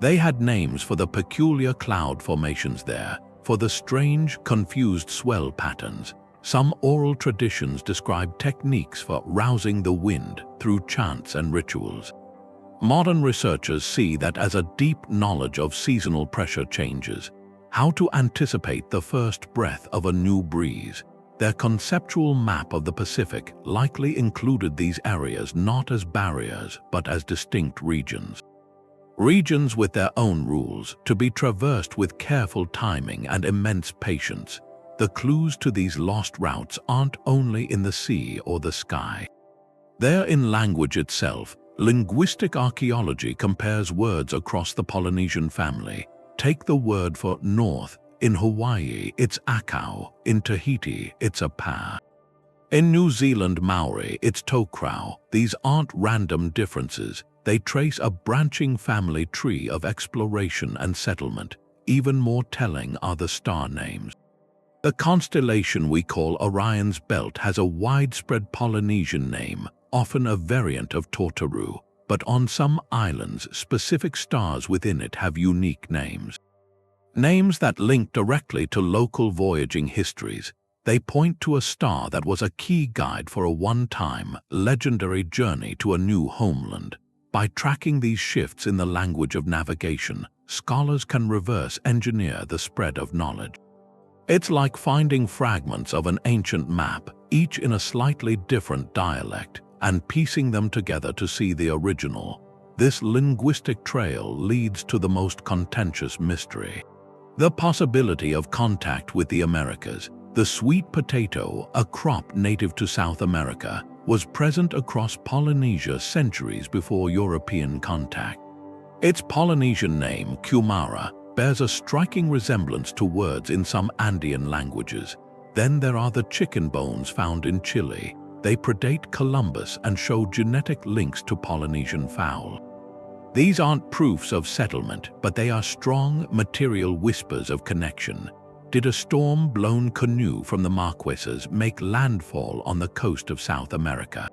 They had names for the peculiar cloud formations there, for the strange, confused swell patterns. Some oral traditions describe techniques for rousing the wind through chants and rituals. Modern researchers see that as a deep knowledge of seasonal pressure changes, how to anticipate the first breath of a new breeze. Their conceptual map of the Pacific likely included these areas not as barriers, but as distinct regions. Regions with their own rules, to be traversed with careful timing and immense patience. The clues to these lost routes aren't only in the sea or the sky. They're in language itself. Linguistic archaeology compares words across the Polynesian family. Take the word for north. In Hawaii, it's akau. In Tahiti, it's a pa. In New Zealand Maori, it's tokrau. These aren't random differences. They trace a branching family tree of exploration and settlement. Even more telling are the star names. The constellation we call Orion's Belt has a widespread Polynesian name, often a variant of Tortoru, but on some islands, specific stars within it have unique names. Names that link directly to local voyaging histories. They point to a star that was a key guide for a one-time, legendary journey to a new homeland. By tracking these shifts in the language of navigation, scholars can reverse engineer the spread of knowledge. It's like finding fragments of an ancient map, each in a slightly different dialect, and piecing them together to see the original. This linguistic trail leads to the most contentious mystery. The possibility of contact with the Americas. The sweet potato, a crop native to South America, was present across Polynesia centuries before European contact. Its Polynesian name, kumara, bears a striking resemblance to words in some Andean languages. Then there are the chicken bones found in Chile. They predate Columbus and show genetic links to Polynesian fowl. These aren't proofs of settlement, but they are strong, material whispers of connection. Did a storm-blown canoe from the Marquesas make landfall on the coast of South America?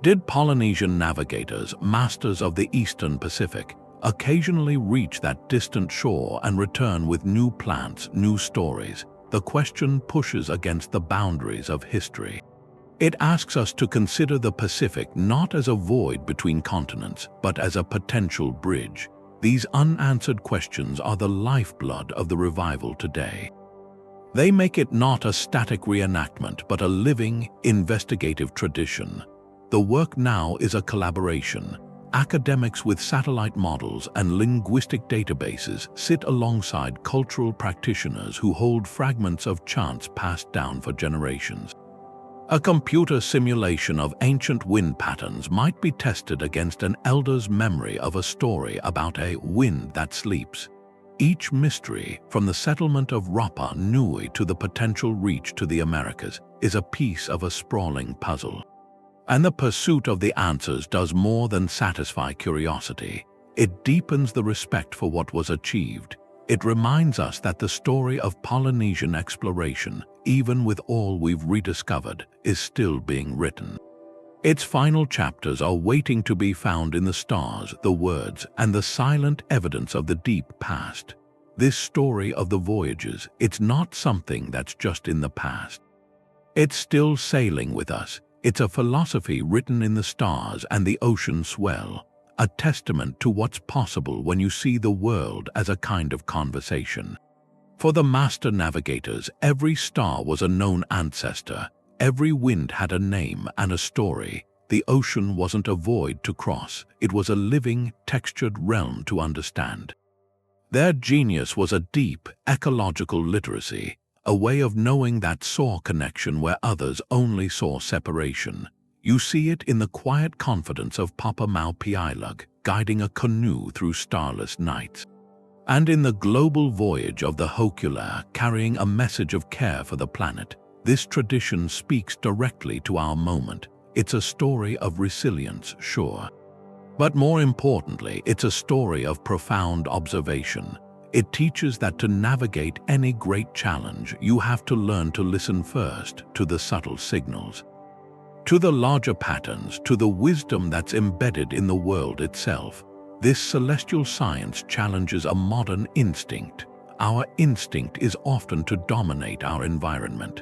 Did Polynesian navigators, masters of the Eastern Pacific, occasionally reach that distant shore and return with new plants, new stories? The question pushes against the boundaries of history. It asks us to consider the Pacific not as a void between continents, but as a potential bridge. These unanswered questions are the lifeblood of the revival today. They make it not a static reenactment, but a living, investigative tradition. The work now is a collaboration. Academics with satellite models and linguistic databases sit alongside cultural practitioners who hold fragments of chants passed down for generations. A computer simulation of ancient wind patterns might be tested against an elder's memory of a story about a wind that sleeps. Each mystery, from the settlement of Rapa Nui to the potential reach to the Americas, is a piece of a sprawling puzzle. And the pursuit of the answers does more than satisfy curiosity. It deepens the respect for what was achieved. It reminds us that the story of Polynesian exploration, even with all we've rediscovered, is still being written. Its final chapters are waiting to be found in the stars, the words, and the silent evidence of the deep past. This story of the voyagers, it's not something that's just in the past. It's still sailing with us. It's a philosophy written in the stars and the ocean swell, a testament to what's possible when you see the world as a kind of conversation. For the master navigators, every star was a known ancestor. Every wind had a name and a story. The ocean wasn't a void to cross. It was a living, textured realm to understand. Their genius was a deep, ecological literacy, a way of knowing that saw connection where others only saw separation. You see it in the quiet confidence of Papa Maupiailug guiding a canoe through starless nights, and in the global voyage of the Hōkūle'a carrying a message of care for the planet. This tradition speaks directly to our moment. It's a story of resilience, sure. But more importantly, it's a story of profound observation. It teaches that to navigate any great challenge, you have to learn to listen first to the subtle signals, to the larger patterns, to the wisdom that's embedded in the world itself. This celestial science challenges a modern instinct. Our instinct is often to dominate our environment,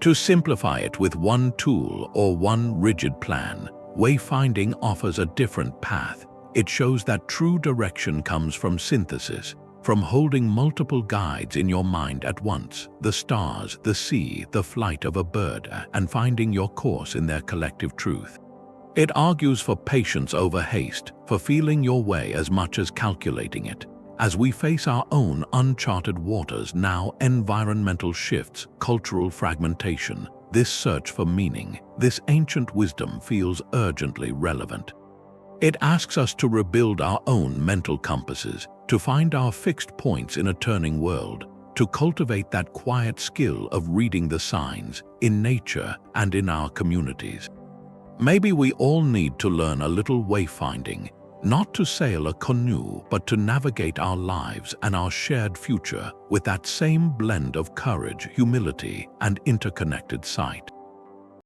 to simplify it with one tool or one rigid plan. Wayfinding offers a different path. It shows that true direction comes from synthesis, from holding multiple guides in your mind at once, the stars, the sea, the flight of a bird, and finding your course in their collective truth. It argues for patience over haste, for feeling your way as much as calculating it. As we face our own uncharted waters now, environmental shifts, cultural fragmentation, this search for meaning, this ancient wisdom feels urgently relevant. It asks us to rebuild our own mental compasses, to find our fixed points in a turning world, to cultivate that quiet skill of reading the signs in nature and in our communities. Maybe we all need to learn a little wayfinding, not to sail a canoe, but to navigate our lives and our shared future with that same blend of courage, humility, and interconnected sight.